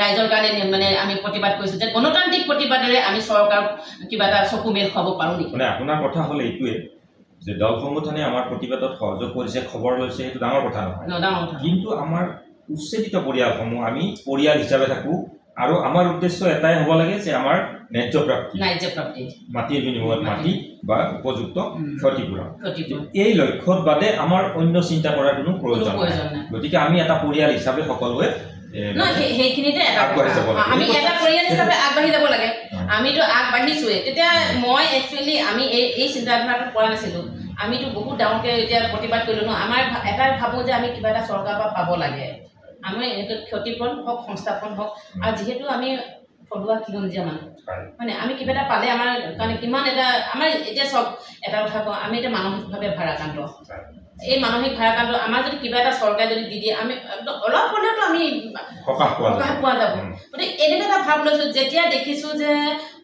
ৰাইজৰ কাৰণে মানে আমি প্ৰতিবাদ কৰিছোঁ যে গণতান্ত্ৰিক প্ৰতিবাদেৰে আমি চৰকাৰক কিবা এটা চকু মেল খুৱাব পাৰোঁ নেকি মানে আপোনাৰ কথা হ'ল এইটোৱে যে দল সংগঠনে আমাৰ প্ৰতিবাদত সহযোগ কৰিছে খবৰ লৈছে সেইটো ডাঙৰ কথা নহয় কিন্তু আমাৰ উচ্ছেদিত পৰিয়ালসমূহ আমি পৰিয়াল হিচাপে থাকোঁ আৰু আমাৰ উদ্দেশ্য এটাই হ'ব লাগে যে আমাৰ ন্যায্য প্ৰাপ্তি মাটিৰ বিনিময়ত মাটি বা উপযুক্ত ক্ষতিপূৰণ এই লক্ষ্যত বাদে আমাৰ অন্য চিন্তা কৰাৰ কোনো প্ৰয়োজন নাই গতিকে আমি এটা পৰিয়াল হিচাপে সকলোৱে সেইখিনিতে আমি এটা পৰিয়াল হিচাপে আগবাঢ়ি যাব লাগে আমিতো আগবাঢ়িছোৱে তেতিয়া মই একচুৱেলি আমি এই চিন্তাধাৰাটো কৰা নাছিলোঁ আমিতো বহুত ডাঙৰকৈ এতিয়া প্ৰতিবাদ কৰিলোঁ ন আমাৰ এটাই ভাবোঁ যে আমি কিবা এটা চৰকাৰৰ পৰা পাব লাগে আমি ক্ষতিপূৰণ হওক সংস্থাপন হওক আৰু যিহেতু আমি থলুৱা খিলঞ্জীয়া মানুহ মানে আমি কিবা এটা পালে আমাৰ কাৰণে কিমান এটা আমাৰ এতিয়া চব এটা কথা কওঁ আমি এতিয়া মানসিকভাৱে ভাৰাক্ৰান্ত এই মানসিক ভাৰাক্ৰান্ত আমাৰ যদি কিবা এটা চৰকাৰে যদি দি দিয়ে আমি অলপ হ'লেওতো আমি সকাহ পোৱা যাব গতিকে এনেকুৱা এটা ভাৱ লৈছোঁ যেতিয়া দেখিছোঁ যে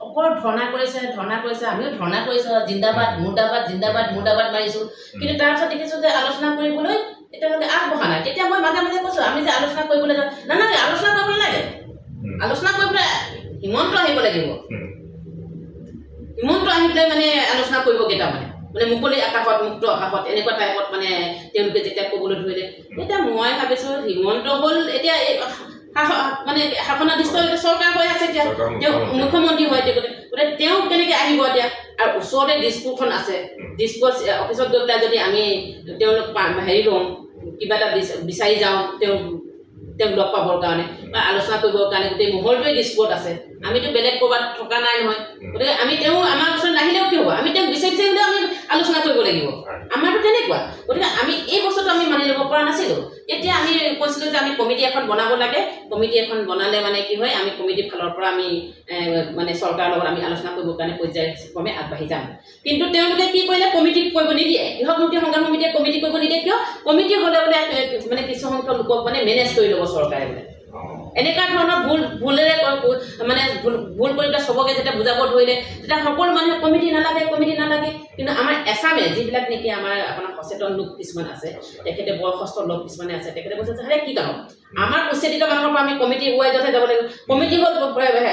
অকল ধৰ্ণা কৰিছে আমিও ধৰ্ণা কৰিছোঁ জিন্দাবাদ মুৰ্দাবাদ মাৰিছোঁ কিন্তু তাৰপিছত দেখিছোঁ যে আলোচনা কৰিবলৈ তেওঁলোকে আগবঢ়া নাই তেতিয়া মই মাজে মাজে কৈছোঁ আমি যে আলোচনা কৰিবলৈ যাওঁ নালাগে আলোচনা কৰিব নালাগে আলোচনা কৰিবলৈ হিমন্ত আহিব লাগিব হিমন্ত আহি পেলাই মানে আলোচনা কৰিব কেইটামানে মানে মুকলি আকাশত মুক্ত আকাশত এনেকুৱা টাইপত মানে তেওঁলোকে যেতিয়া ক'বলৈ ধৰিলে এতিয়া মই ভাবিছোঁ হিমন্ত হ'ল এতিয়া মানে শাসনাধিষ্ঠ চৰকাৰ হৈ আছে এতিয়া তেওঁ মুখ্যমন্ত্ৰী হয় গতিকে তেওঁ কেনেকৈ আহিব এতিয়া আৰু ওচৰতে দিছপুৰখন আছে দিছপুৰ অফিচত গৈ পেলাই যদি আমি তেওঁলোক হেৰি লওঁ কিবা এটা বিচাৰি যাওঁ তেওঁক লগ পাবৰ কাৰণে বা আলোচনা কৰিবৰ কাৰণে গোটেই মহলটোৱে দিছপুৰত আছে আমিতো বেলেগ ক'ৰবাত থকা নাই নহয় গতিকে আমি তেওঁ আমাৰ ওচৰত নাহিলেও কি হ'ব আমি তেওঁক বিচাৰি হ'লেও আমি আলোচনা কৰিব লাগিব আমাৰতো তেনেকুৱা গতিকে আমি এই বস্তুটো আমি মানি ল'ব পৰা নাছিলোঁ তেতিয়া আমি কৈছিলোঁ যে আমি কমিটি এখন বনাব লাগে কমিটি এখন বনালে মানে কি হয় আমি কমিটিৰ ফালৰ পৰা আমি মানে চৰকাৰৰ লগত আমি আলোচনা কৰিবৰ কাৰণে পৰ্যায়ক্ৰমে আগবাঢ়ি যাম কিন্তু তেওঁলোকে কি কৰিলে কমিটি কৰিব নিদিয়ে কৃষক মুক্তি সংগ্ৰাম সমিতিয়ে কমিটি কৰিব নিদিয়ে কিয় কমিটি হ'লে বোলে মানে কিছুসংখ্যক লোকক মানে মেনেজ কৰি ল'ব চৰকাৰে বোলে এনেকুৱা ধৰণৰ ভুলেৰে মানে ভুল কৰি পেলাই চবকে যেতিয়া বুজাব ধৰিলে তেতিয়া সকলো মানুহে কমিটি নালাগে কিন্তু আমাৰ এছামে যিবিলাক নেকি আমাৰ আপোনাৰ সচেতন লোক কিছুমান আছে তেখেতে বয়সস্থ লোক কিছুমানে আছে তেখেতে কৈছে যে কি কাৰণ আমাৰ উচ্ছেদিত মানুহৰ পৰা আমি কমিটি ৱাইজতহে যাব লাগিব কমিটি হ'ল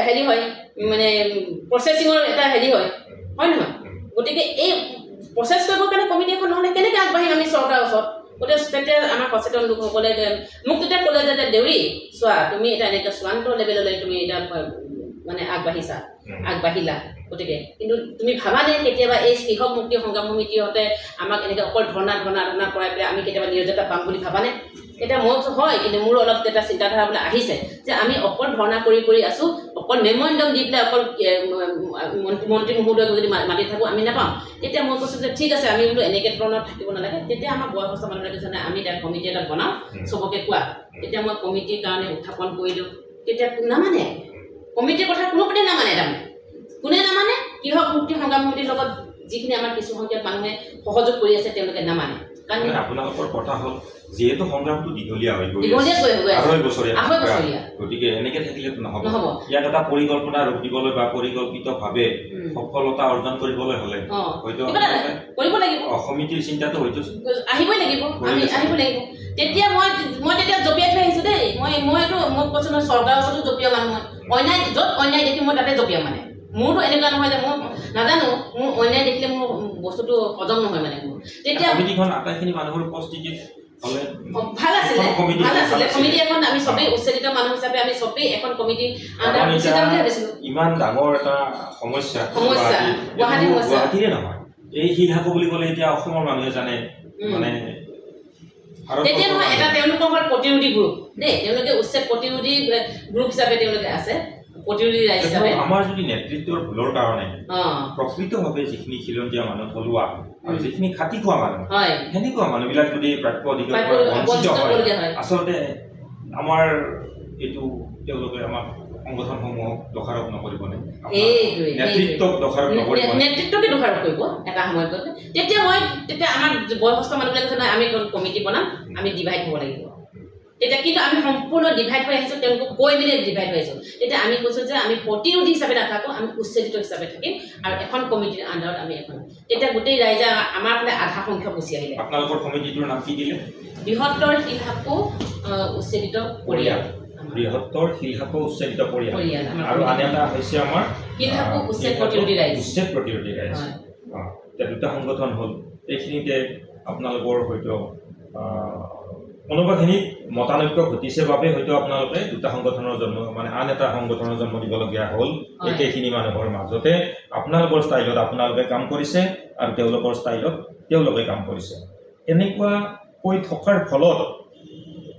হেৰি হয় মানে প্ৰচেচিঙৰ এটা হেৰি হয় নহয় গতিকে এই প্ৰচেছ কৰিবৰ কাৰণে কমিটি এখন নহ'লে কেনেকৈ আগবাঢ়িম আমি চৰকাৰৰ ওচৰত গতিকে তেতিয়া আমাৰ সচেতন লোকসকলে মোক তেতিয়া ক'লে যে দেউৰী চোৱা তুমি এটা এনেকৈ চূড়ান্ত লেভেললৈ তুমি এটা মানে আগবাঢ়িলা গতিকে কিন্তু তুমি ভাবানে কেতিয়াবা এই কৃষক মুক্তি সংগ্ৰাম সমিতিহঁতে আমাক এনেকৈ অকল ধৰ্ণা কৰাই পেলাই আমি কেতিয়াবা নিয়োজিতা পাম বুলি ভাবানে এতিয়া মই হয় কিন্তু মোৰ অলপ এটা চিন্তাধাৰা বোলে আহিছে যে আমি অকল ধৰ্ণা কৰি আছোঁ অকল মেমৰেণ্ডাম দি পেলাই অকল মন্ত্ৰী মহোদয়ক যদি মাতি থাকোঁ আমি নাপাওঁ তেতিয়া মই কৈছোঁ যে ঠিক আছে আমি বোলো এনেকৈ ধৰণৰ থাকিব নালাগে তেতিয়া আমাৰ বয়সস্থ মানুহবিলাকে জানে আমি এটা কমিটি এটা বনাওঁ চবকে কোৱা তেতিয়া মই কমিটিৰ কাৰণে উত্থাপন কৰিলোঁ তেতিয়া নামানে কমিটিৰ কথা কোনোপধ্যে নামানে তাৰমানে কোনে নামানে কৃষক মুক্তি সংগ্ৰাম সমিতিৰ লগত যিখিনি আমাৰ কিছুসংখ্যক মানুহে সহযোগ কৰি আছে তেওঁলোকে নামানে কাৰণ আপোনালোকৰ কথা হ'ল যেহেতু সংগ্ৰামটো দীঘলীয়া হৈ গৈ গতিকে এনেকৈ থাকিলেতো নহ'ব ইয়াত এটা পৰিকল্পনা ৰূপ দিবলৈ বা পৰিকল্পিতভাৱে সফলতা অৰ্জন কৰিবলৈ হ'লে হয়তো কৰিব লাগিব সমিতিৰ চিন্তাটো হয়তো আহিবই লাগিব তেতিয়া মই তেতিয়া জপিয়াই থৈ আহিছোঁ দেই মইতো মোক কৈছোঁ নহয় চৰকাৰৰ ওচৰতো জপিয়া মানুহ মই য'ত অন্যায় দেখি মই তাতে জপিয়া মানে মোৰতো এনেকুৱা নহয় যে মই নাজানো মোৰ অন্যায় দেখিলে মোৰ বস্তুটো হজম নহয় মানে মোৰ তেতিয়া কমিটিখন আটাইখিনি মানুহৰ উপস্থিতিত ভাল আছিলে কমিটি এখন আমি চবেই উচ্ছেদিত মানুহ হিচাপে আমি চবেই এখন কমিটি ইমান ডাঙৰ এটা সমস্যা গুৱাহাটীৰে নহয় এই শিলহাকু বুলি ক'লে এতিয়া অসমৰ মানুহে জানে মানে তেতিয়া নহয় এটা তেওঁলোকৰ হ'ল প্ৰতিৰোধী গ্ৰুপ দেই তেওঁলোকে উচ্ছেদ প্ৰতিৰোধী গ্ৰুপ হিচাপে তেওঁলোকে আছে প্ৰতিৰোধী ৰাইজ হিচাপে আমাৰ যদি নেতৃত্বৰ ভুলৰ কাৰণে প্ৰকৃতভাৱে যিখিনি খিলঞ্জীয়া মানুহ থলুৱা আৰু যিখিনি খাটি খোৱা মানুহ সেনেকুৱা মানুহবিলাক যদি প্ৰাপ্য অধিকাৰ পৰা বঞ্চিত হয় আচলতে আমাৰ এইটো তেওঁলোকে আমাক সংগঠনসমূহক দোষাৰোপ নকৰিবনে নেতৃত্বক দোষাৰোপ নকৰিব নেতৃত্বকে দোষাৰোপ কৰিব এটা সময়ত তেতিয়া আমাৰ বয়সস্থ মানুহবিলাকে আমি কমিটি বনাম আমি ডিভাইড হ'ব লাগিব তেতিয়া কিন্তু আমি সম্পূৰ্ণ ডিভাইড হৈ আহিছোঁ তেওঁলোকক কৈ মিলি ডিভাইড হৈ আহিছোঁ তেতিয়া আমি কৈছোঁ যে আমি প্ৰতিৰোধী হিচাপে নাথাকোঁ আমি উচ্ছেদিত হিচাপে থাকিম আৰু এখন কমিটিৰ আণ্ডাৰত আমি এখন তেতিয়া গোটেই ৰাইজে আমাৰ ফালে আধা সংখ্যক গুচি আহিলে আপোনালোকৰ কমিটিটোৰ নাম কি দিলে বৃহত্তৰ শিলহাকো উচ্ছেদিত পৰিয়াল বৃহত্তৰ শিলহাকো উচ্ছেদিত পৰিয়াল আৰু আন এটা হৈছে আমাৰ শিলহাকো উচ্ছেদ প্ৰতিৰোধী ৰাইজ এতিয়া দুটা সংগঠন হ'ল এইখিনিতে আপোনালোকৰ হয়তো কোনোবাখিনিত মতানৈক্য ঘটিছে বাবে হয়তো আপোনালোকে দুটা সংগঠনৰ জন্ম মানে আন এটা সংগঠনৰ জন্ম দিবলগীয়া হ'ল একেখিনি মানুহৰ মাজতে আপোনালোকৰ ষ্টাইলত আপোনালোকে কাম কৰিছে আৰু তেওঁলোকৰ ষ্টাইলত তেওঁলোকে কাম কৰিছে এনেকুৱা কৈ থকাৰ ফলত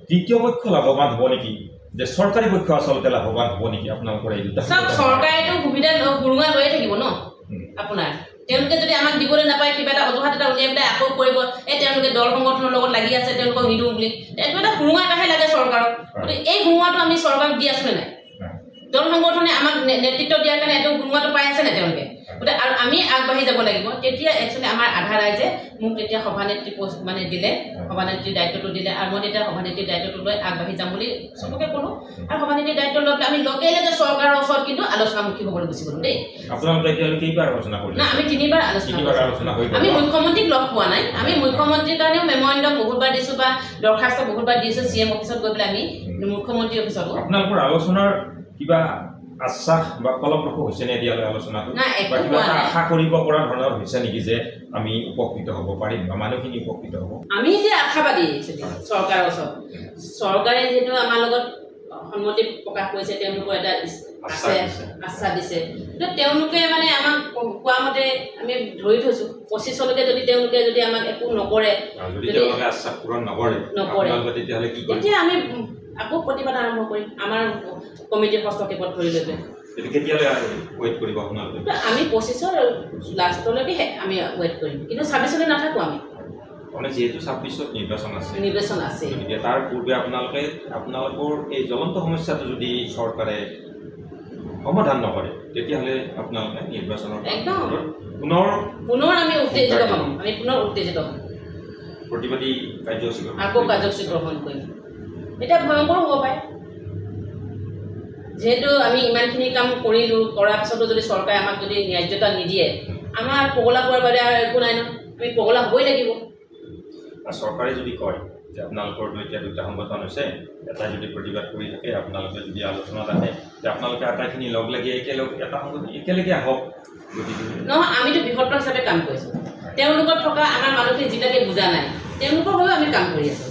তৃতীয় পক্ষ লাভৱান হ'ব নেকি যে চৰকাৰী পক্ষ আচলতে লাভৱান হ'ব নেকি আপোনালোকৰ এই দুটা চৰকাৰেতো সুবিধা গুৰুঙা লৈয়ে থাকিব ন আপোনাৰ তেওঁলোকে যদি আমাক দিবলৈ নাপায় কিবা এটা অজুহাত এটা উলিয়াই পেলাই আকৌ কৰিব তেওঁলোকে দল সংগঠনৰ লগত লাগি আছে তেওঁলোকক নিদিওঁ বুলি এইটো এটা সুৰুঙা এটাহে লাগে চৰকাৰক গতিকে এই সুৰুঙাটো আমি চৰকাৰক দি আছোঁ নে নাই দল সংগঠনে আমাক নেতৃত্ব দিয়াৰ কাৰণে এইটো সুৰুঙাটো পাই আছে নাই তেওঁলোকে গতিকে আৰু আমি আগবাঢ়ি যাব লাগিব তেতিয়া একচুৱেলি আমাৰ আধা ৰাইজে মোক তেতিয়া সভানেত্ৰী পোষ্ট মানে দিলে সভানেত্ৰীৰ দায়িত্বটো দিলে আৰু মই তেতিয়া সভানেত্ৰীৰ দায়িত্বটো লৈ আগবাঢ়ি যাম বুলি চবকে ক'লোঁ আৰু সভানেত্ৰীৰ দায়িত্ব লৈ আমি লগে লগে চৰকাৰৰ ওচৰত কিন্তু আলোচনামুখী হ'বলৈ গুচি গ'লোঁ দেই আপোনালোকে এতিয়ালৈকে কেইবাৰ আলোচনা কৰিলে না আমি তিনিবাৰ আলোচনা কৰিলোঁ আমি মুখ্যমন্ত্ৰীক লগ পোৱা নাই আমি মুখ্যমন্ত্ৰীৰ কাৰণেও মেমৰেণ্ডাম বহুতবাৰ দিছোঁ বা দৰখাস্ত বহুতবাৰ দিছোঁ CM অফিচত গৈ পেলাই আমি মুখ্যমন্ত্ৰী অফিচতো আপোনালোকৰ আলোচনাৰ কিবা আশ্বাস বা ফলপ্ৰসূ হৈছে নে এতিয়ালৈ আলোচনাটো বা কিবা আশা কৰিব পৰা ধৰণৰ হৈছে নেকি যে আমি উপকৃত হ'ব পাৰিম বা মানুহখিনি উপকৃত হ'ব আমি এতিয়া আশাবাদী চৰকাৰৰ ওচৰত চৰকাৰে যিহেতু আমাৰ লগত সন্মতি প্ৰকাশ কৰিছে তেওঁলোকৰ এটা আশ্বাস দিছে তেওঁলোকে মানে আমাক কোৱা মতে আমি ধৰি থৈছোঁ 25লৈকে যদি তেওঁলোকে যদি আমাক একো নকৰে আশ্বাস পূৰণ নকৰে তেতিয়া আমি আকৌ প্ৰতিবাদ আৰম্ভ কৰিম আমাৰ কমিটিৰ হস্তক্ষেপত ধৰি লৈ আমি 25ৰ লাষ্টলৈকে আমি ৱেইট কৰিম কিন্তু 26লৈ নাথাকোঁ আমি যিহেতু 26ত নিৰ্বাচন আছে তাৰ পূৰ্বে আপোনালোকৰ এই জ্বলন্ত সমস্যাটো যদি চৰকাৰে সমাধান নকৰে তেতিয়াহ'লে আপোনালোকে নিৰ্বাচনৰ পুনৰ আমি উত্তেজিত হ'ম প্ৰতিবাদী কাৰ্যসূচী গ্ৰহণ কৰিম এটা ভয়ংকৰ হ'ব পাৰে যেহেতু আমি ইমানখিনি কাম কৰিলোঁ কৰাৰ পিছতো যদি চৰকাৰে আমাক যদি ন্যায্যতা নিদিয়ে আমাৰ পগলা পোৱাৰ বাদে আৰু একো নাই ন আমি পগলা হ'বই লাগিব চৰকাৰে যদি কয় যে আপোনালোকৰ এতিয়া দুটা সংগঠন হৈছে এটাই যদি প্ৰতিবাদ কৰি থাকে আপোনালোকে যদি আলোচনাত আহে যে আপোনালোকে আটাইখিনি লগ লাগি এটা সংগঠন একেলগে আহক নহয় আমিতো বৃহত্তৰ হিচাপে কাম কৰিছোঁ তেওঁলোকৰ থকা আমাৰ মানুহখিনি যিটাকে বুজা নাই তেওঁলোকৰ হৈও আমি কাম কৰি আছোঁ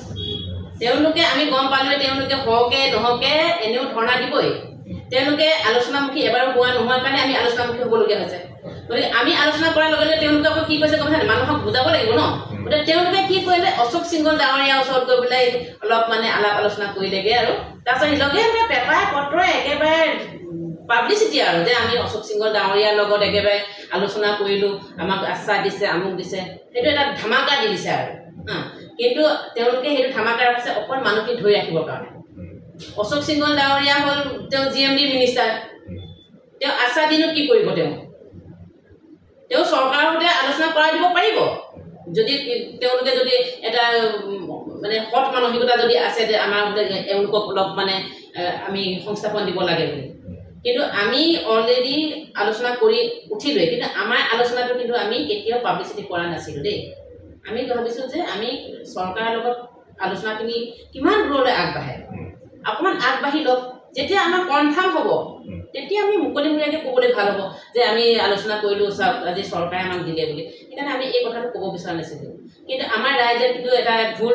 তেওঁলোকে আমি গম পালোৱে তেওঁলোকে হওকে নহওকে এনেও ধৰ্ণা দিবই তেওঁলোকে আলোচনামুখী এবাৰো হোৱা নোহোৱাৰ কাৰণে আমি আলোচনামুখী হ'বলগীয়া হৈছে গতিকে আমি আলোচনা কৰাৰ লগে লগে তেওঁলোকে আকৌ কি কৈছে গম পাইছে মানুহক বুজাব লাগিব ন গতিকে তেওঁলোকে কি কৰিলে অশোক সিংহল ডাঙৰীয়াৰ ওচৰত গৈ পেলাই অলপ মানে আলাপ আলোচনা কৰিলেগৈ আৰু তাৰপিছত লগে লগে পেপাৰ পত্ৰ একেবাৰে পাব্লিচিটি আৰু যে আমি অশোক সিংহল ডাঙৰীয়াৰ লগত একেবাৰে আলোচনা কৰিলোঁ আমাক আশ্বাস দিছে আমুক দিছে সেইটো এটা ধামাকা দি দিছে আৰু কিন্তু তেওঁলোকে সেইটো ধামাকা ৰাখিছে অকল মানুহখিনি ধৰি ৰাখিবৰ কাৰণে অশোক সিংহল ডাঙৰীয়া হ'ল তেওঁ GMD মিনিষ্টাৰ তেওঁ আশ্বাস দিনো কি কৰিব তেওঁ চৰকাৰৰ সৈতে আলোচনা কৰাই দিব পাৰিব যদি তেওঁলোকে যদি এটা মানে সৎ মানসিকতা যদি আছে যে আমাৰ এওঁলোকক অলপ মানে আমি সংস্থাপন দিব লাগে বুলি কিন্তু আমি অলৰেডি আলোচনা কৰি উঠিলোৱে কিন্তু আমাৰ আলোচনাটো কিন্তু আমি কেতিয়াও পাব্লিচিটি কৰা নাছিলোঁ দেই আমি ভাবিছোঁ যে আমি চৰকাৰৰ লগত আলোচনাখিনি কিমান দূৰলৈ আগবাঢ়ে অকণমান আগবাঢ়ি লওক যেতিয়া আমাৰ কনফাৰ্ম হ'ব তেতিয়া আমি মুকলিমূৰীয়াকৈ ক'বলৈ ভাল হ'ব যে আমি আলোচনা কৰিলোঁ চাওক আজি চৰকাৰে আমাক দিলে বুলি সেইকাৰণে আমি এই কথাটো ক'ব বিচৰা নাছিলোঁ কিন্তু আমাৰ ৰাইজে কিন্তু এটা ভুল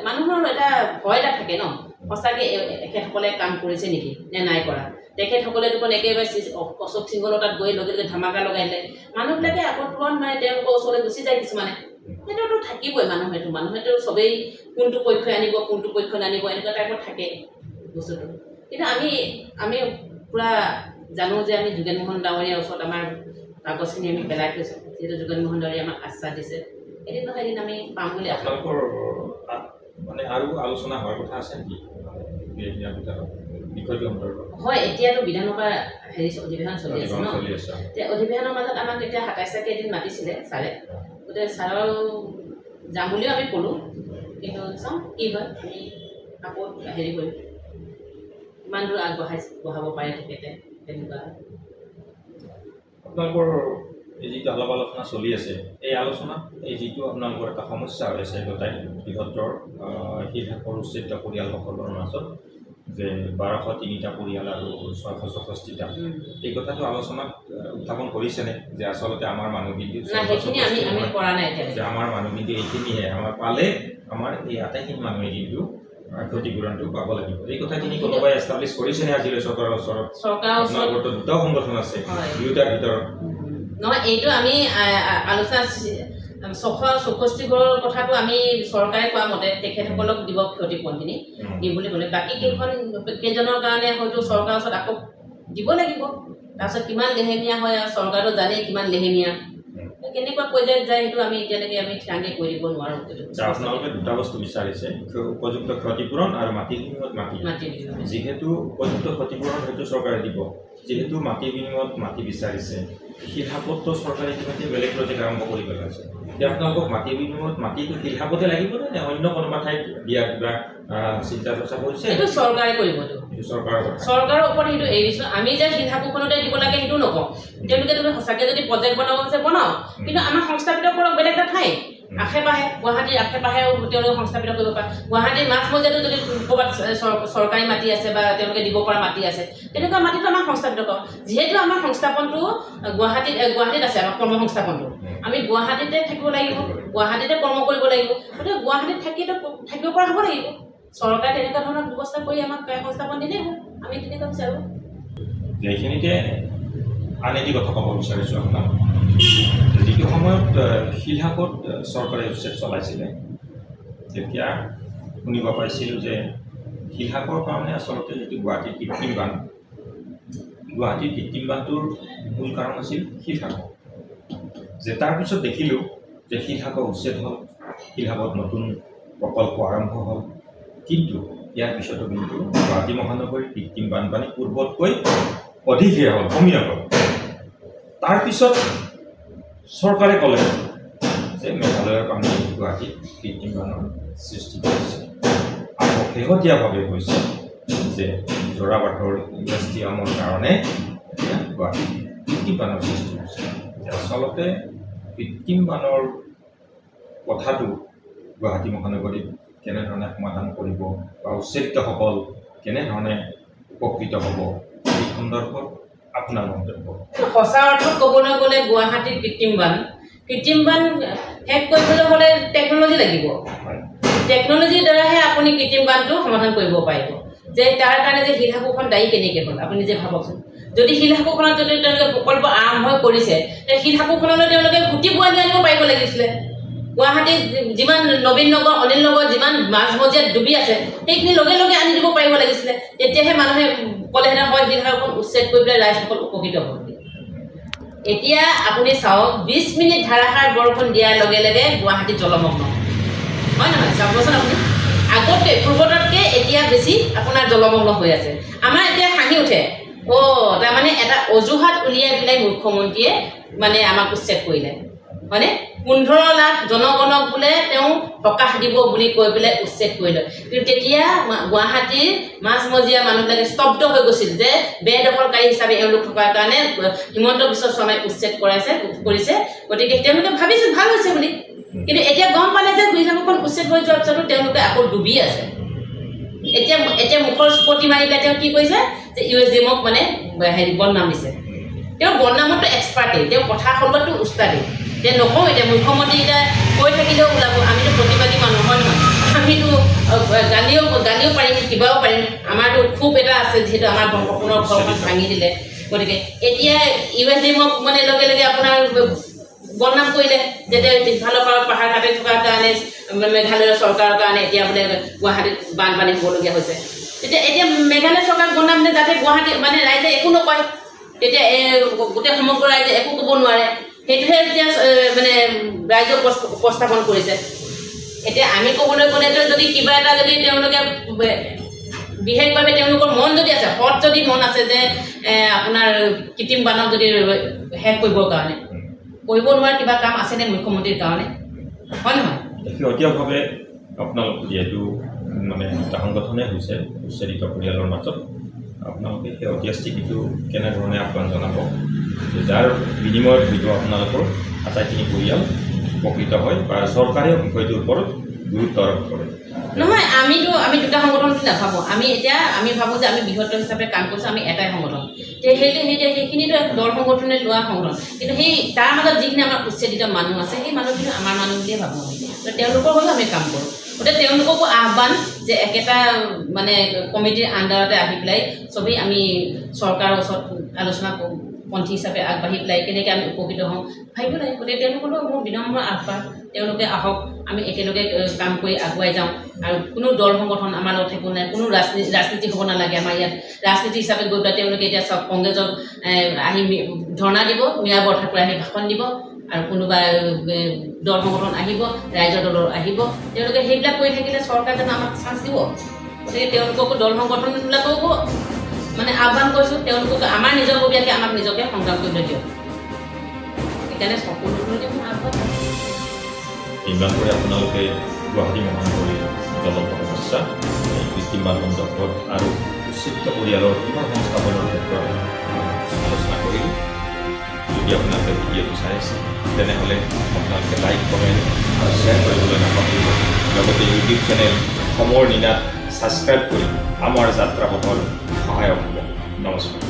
মানুহৰ এটা ভয় এটা থাকে ন সঁচাকৈ এখেতসকলে কাম কৰিছে নেকি নে নাই কৰা তেখেতসকলে দেখোন একেবাৰে অশোক সিংহলৰ তাত গৈ লগে লগে ধামাকা লগাই দিলে মানুহবিলাকে আকৌ তুৰন্ত মানে তেওঁলোকৰ ওচৰলৈ গুচি যায় কিছুমানে সেইটোতো থাকিবই মানুহেতো চবেই কোনটো পক্ষই আনিব কোনটো পক্ষই নানিব এনেকুৱা টাইপত থাকে বস্তুটো কিন্তু আমি পুৰা জানো যে আমি যোগেন মোহন ডাঙৰীয়াৰ ওচৰত আমাৰ কাগজখিনি আমি পেলাই থৈছোঁ যিহেতু যোগেন মোহন ডাঙৰীয়াই আমাক আশ্বাস দিছে এদিন নহয় এদিন আমি পাম বুলি আশা মানে আৰু আলোচনা হোৱাৰ কথা আছে নেকি বিষয়টো অন্তৰ্গত হয় এতিয়াতো বিধানসভা হেৰি অধিৱেশন চলি আছে ন অধিৱেশনৰ মাজত আমাক এতিয়া 27 তাৰিখে এদিন মাতিছিলে ছাৰে গতিকে ছাৰৰ যাম বুলিও আমি ক'লোঁ কিন্তু চাওঁ কি হয় আমি আকৌ হেৰি কৰিম কিমান দূৰ বঢ়াব পাৰে তেখেতে তেনেকুৱা আপোনালোকৰ এই যিটো আলাপ আলোচনা চলি আছে এই আলোচনাত এই যিটো আপোনালোকৰ এটা সমস্যা হৈ আছে গোটাই বৃহত্তৰ শিলহাকৰ উচ্ছেদিত পৰিয়ালসকলৰ মাজত যে 1203টা পৰিয়াল আৰু 664টা এই কথাটো আলোচনাত উত্থাপন কৰিছেনে যে আচলতে আমাৰ মানুহবিন্দু যে আমাৰ মানুহবিন্দু এইখিনিহে আমাৰ পালে আমাৰ এই আটাইখিনি মানুহে কিন্তু ক্ষতিপূৰণটো পাব লাগিব এই কথাখিনি কোনোবাই এষ্টাব্লিছ কৰিছেনে আজিলৈ চৰকাৰৰ ওচৰত আপোনালোকৰ দুটা সংগঠন আছে দুয়োটাৰ ভিতৰত নহয় এইটো আমি আলোচনা 664 কথাটো আমি চৰকাৰে কোৱা মতে তেখেতসকলক দিব ক্ষতিপূৰণখিনি দিম বুলি ক'লে বাকী কেইজনৰ কাৰণে হয়তো চৰকাৰৰ ওচৰত আকৌ দিব লাগিব তাৰপিছত কিমান লেহেমীয়া হয় চৰকাৰেও জানে কিমান লেহেমীয়া কেনেকুৱা পৰ্যায়ত যায় সেইটো আমি এতিয়ালৈকে আমি ঠিৰাংকে কৈ দিব নোৱাৰোঁ আপোনালোকে দুটা বস্তু বিচাৰিছে উপযুক্ত ক্ষতিপূৰণ আৰু মাটিৰ বিনিময়ত মাটি যিহেতু উপযুক্ত ক্ষতিপূৰণ হয়তো চৰকাৰে দিব যিহেতু মাটিৰ বিনিময়ত মাটি বিচাৰিছে শিলহাকতটো চৰকাৰে ইতিমধ্যে বেলেগ প্ৰজেক্ট আৰম্ভ কৰি পেলাইছে এতিয়া আপোনালোকক মাটিৰ বিনিময়ত মাটিটো শিলহাকতে লাগিব নে অন্য কোনোবা ঠাইত দিয়া কিবা চিন্তা চৰ্চা কৰিছে এইটো চৰকাৰে কৰিব চৰকাৰৰ ওপৰত সেইটো এৰিছোঁ আমি যে শিলহাকখনতে দিব লাগে সেইটো নকওঁ তেওঁলোকে তুমি সঁচাকৈ যদি প্ৰজেক্ট বনাব আছে বনাওঁ কিন্তু আমাৰ সংস্থাপিত কৰক বেলেগ এটা ঠাই আশে পাশে গুৱাহাটীৰ আশে পাশে তেওঁলোকে সংস্থাপিত কৰিব পাৰে গুৱাহাটীৰ মাজমজিয়াটো যদি ক'ৰবাত চৰকাৰী মাটি আছে বা তেওঁলোকে দিব পৰা মাটি আছে তেনেকুৱা মাটিটো আমাক সংস্থাপিত কৰক যিহেতু আমাৰ সংস্থাপনটো গুৱাহাটীত আছে আমাৰ কৰ্ম সংস্থাপনটো আমি গুৱাহাটীতে থাকিব লাগিব গুৱাহাটীতে কৰ্ম কৰিব লাগিব গতিকে গুৱাহাটীত থাকিব পৰা হ'ব লাগিব চৰকাৰে তেনেকুৱা ধৰণৰ ব্যৱস্থা কৰি আমাক সংস্থাপন দিলেই হ'ল আমি তেনেকুৱা বিচাৰোঁ এইখিনিতে আন এটি কথা ক'ব বিচাৰিছোঁ আপোনাক যিটো সময়ত শিলহাকত চৰকাৰে উচ্ছেদ চলাইছিলে তেতিয়া শুনিব পাইছিলোঁ যে শিলহাকৰ কাৰণে আচলতে যিটো গুৱাহাটীৰ কৃত্ৰিম বান্ধটোৰ মূল কাৰণ আছিল শিলহাক যে তাৰপিছত দেখিলোঁ যে শিলহাকৰ উচ্ছেদ হ'ল শিলহাকত নতুন প্ৰকল্প আৰম্ভ হ'ল কিন্তু ইয়াৰ পিছতো কিন্তু গুৱাহাটী মহানগৰীৰ কৃত্ৰিম বানপানী পূৰ্বতকৈ অধিকহে হ'ল কমিয়া হ'ল তাৰপিছত চৰকাৰে ক'লে যে মেঘালয়ৰ পানী গুৱাহাটীত কৃত্ৰিম বানৰ সৃষ্টি কৰিছে আকৌ শেহতীয়াভাৱে কৈছে যে যোৰাবাটৰ ইণ্ডাষ্ট্ৰিয়ামৰ কাৰণে এতিয়া গুৱাহাটীত কৃত্ৰিম বানৰ সৃষ্টি হৈছে আচলতে কৃত্ৰিম বানৰ কথাটো গুৱাহাটী মহানগৰীত কেনেধৰণে সমাধান কৰিব বা উচ্ছেদিতসকল কেনেধৰণে উপকৃত হ'ব এই সন্দৰ্ভত আপোনাৰ মন্তব্য সঁচা অৰ্থত ক'বলৈ গ'লে গুৱাহাটীৰ কৃত্ৰিম বান শেষ কৰিবলৈ হ'লে টেকন'লজি লাগিব টেকন'লজিৰ দ্বাৰাহে আপুনি কৃত্ৰিম বানটো সমাধান কৰিব পাৰিব যে তাৰ কাৰণে যে শিলহাকোখন দায়ী কেনেকৈ হ'ল আপুনি নিজে ভাবকচোন যদি শিলহাকোখনত যদি তেওঁলোকে প্ৰকল্প আৰম্ভ কৰিছে তে শিলহাকোখনলৈ তেওঁলোকে ঘুটি বোৱাই আনিব পাৰিব লাগিছিলে গুৱাহাটীত যিমান নবীন নগৰ অনিল নগৰ যিমান মাজমজিয়াত ডুবি আছে সেইখিনি লগে লগে আনি দিব পাৰিব লাগিছিলে তেতিয়াহে মানুহে ক'লেহেঁতেন হয় শিলহাকোখন উচ্ছেদ কৰি পেলাই ৰাইজসকল উপকৃত হ'ব এতিয়া আপুনি চাওক 20 মিনিট ধাৰাসাৰ বৰষুণ দিয়াৰ লগে লগে গুৱাহাটী জলমগ্ন হয় নহয় চাবচোন আপুনি আগতকৈ পূৰ্বততকৈ এতিয়া বেছি আপোনাৰ জলমগ্ন হৈ আছে আমাৰ এতিয়া হাঁহি উঠে তাৰমানে এটা অজুহাত উলিয়াই পেলাই মুখ্যমন্ত্ৰীয়ে মানে আমাক উচ্ছেদ কৰিলে হয়নে 15 লাখ জনগণক বোলে তেওঁ সকাহ দিব বুলি কৈ পেলাই উচ্ছেদ কৰিলে কিন্তু তেতিয়া গুৱাহাটীৰ মাজমজিয়া মানুহবিলাকে স্তব্ধ হৈ গৈছিল যে বেদখলকাৰী হিচাপে এওঁলোক থকাৰ কাৰণে হিমন্ত বিশ্ব শৰ্মাই উচ্ছেদ কৰিছে গতিকে তেওঁলোকে ভাবিছিল ভাল হৈছে বুলি কিন্তু এতিয়া গম পালে যে শিলহাকোখন উচ্ছেদ হৈ যোৱাৰ পিছতো তেওঁলোকে আকৌ ডুবি আছে এতিয়া মুখৰ স্পতি মাৰি পেলাই তেওঁ কি কৈছে যে USDMক মানে হেৰি বদনাম দিছে তেওঁ বদনামতো এক্সপাৰ্টেই তেওঁ কথা ক'লবাতো উস্তাদেই যে নকওঁ এতিয়া মুখ্যমন্ত্ৰী এতিয়া কৈ থাকিলেও ওলাব আমিতো প্ৰতিবাদী মানুহ হয় নহয় আমিতো গালিও পাৰিম কিবাও পাৰিম আমাৰতো খুব এটা আছে যিহেতু আমাৰ সম্পূৰ্ণ ঘৰখন ভাঙি দিলে গতিকে এতিয়া USDMক মানে লগে লগে আপোনাৰ বদনাম কৰিলে যে ইফালৰ পৰা পাহাৰ কাটি থকাৰ কাৰণে মেঘালয়ৰ চৰকাৰৰ কাৰণে এতিয়া বোলে গুৱাহাটীত বানপানী হ'বলগীয়া হৈছে এতিয়া মেঘালয় চৰকাৰক বদনাম দিলে যাতে গুৱাহাটী মানে ৰাইজে একো নকয় তেতিয়া গোটেই সমগ্ৰ ৰাইজে একো ক'ব নোৱাৰে সেইটোহে এতিয়া মানে ৰাইজক উপস্থাপন কৰিছে এতিয়া আমি ক'বলৈ গ'লে যদি কিবা এটা যদি তেওঁলোকে বিশেষভাৱে তেওঁলোকৰ মন যদি আছে, সৎ যদি মন আছে যে আপোনাৰ কৃত্ৰিম বানক যদি শেষ কৰিবৰ কাৰণে, কৰিব নোৱাৰা কিবা কাম আছেনে মুখ্যমন্ত্ৰীৰ কাৰণে? হয় নহয়? শেহতীয়াভাৱে আপোনালোক যিহেতু মানে এটা সংগঠনে হৈছে উচ্ছেদিত পৰিয়ালৰ মাজত, আপোনালোকে শেহতীয়া স্থিতিটো কেনেধৰণে আহ্বান জনাব যে যাৰ বিনিময়ত হয়তো আপোনালোকৰ আটাইখিনি পৰিয়াল উপকৃত হয় বা চৰকাৰে বিষয়টোৰ ওপৰত গুৰুত্ব আৰোপ কৰে? নহয়, আমি দুটা সংগঠন বুলি নাভাবোঁ। আমি ভাবোঁ যে আমি বৃহত্তৰ হিচাপে কাম কৰিছোঁ, আমি এটাই সংগঠন। সেইখিনিতো দল সংগঠনে লোৱা সংগঠন, কিন্তু সেই তাৰ মাজত যিখিনি আমাৰ উচ্ছেদিত মানুহ আছে সেই মানুহখিনি আমাৰ মানুহ বুলিয়ে ভাবোঁ আমি। তো তেওঁলোকৰ হৈও আমি কাম কৰোঁ। গতিকে তেওঁলোককো আহ্বান যে একেটা মানে কমিটিৰ আণ্ডাৰতে আহি পেলাই চবেই আমি চৰকাৰৰ ওচৰত আলোচনা পন্থী হিচাপে আগবাঢ়ি পেলাই কেনেকৈ আমি উপকৃত হওঁ ভাবিব লাগে। গতিকে তেওঁলোকলৈও মোৰ বিনম্ৰ আহ্বান, তেওঁলোকে আহক, আমি একেলগে কাম কৰি আগুৱাই যাওঁ। আৰু কোনো দল সংগঠন আমাৰ লগত থাকিব নাই, কোনো ৰাজনীতি হ'ব নালাগে আমাৰ ইয়াত। ৰাজনীতি হিচাপে গৈ পেলাই তেওঁলোকে এতিয়া চব কংগ্ৰেছক আহি ধৰ্ণা দিব, মীৰা বৰঠাকুৰে আহি ভাষণ দিব, আৰু কোনোবা দল সংগঠন আহিব, ৰাইজৰ দলৰ আহিব। তেওঁলোকে সেইবিলাক কৰি থাকিলে চৰকাৰে জানো আমাক চান্স দিব? গতিকে তেওঁলোককো দল সংগঠনবিলাককো মানে আহ্বান কৰিছোঁ, তেওঁলোকক আমাৰ নিজৰববীয়াকৈ আমাক নিজকে সংগ্ৰাম কৰিবলৈ দিয়ক। সেইকাৰণে সকলোকে মই আহ্বান ইমান কৰি আপোনালোকে গুৱাহাটী মহানগৰীৰ জলপথ সমস্যা, কৃত্ৰিম বানবন্ধকত আৰু উচ্ছেদিত পৰিয়ালৰ পুনৰ সংস্থাপনৰ ক্ষেত্ৰত আলোচনা কৰিলোঁ। যদি আপোনালোকে ভিডিঅ'টো চাই আছে তেনেহ'লে আপোনালোকে লাইক, কমেণ্ট আৰু শ্বেয়াৰ কৰিবলৈ নাপাহৰিব। লগতে ইউটিউব চেনেল সমৰ নিনাত ছাবস্ক্ৰাইব কৰি আমাৰ যাত্ৰা পথৰ সহায়ক হ'ব। নমস্কাৰ।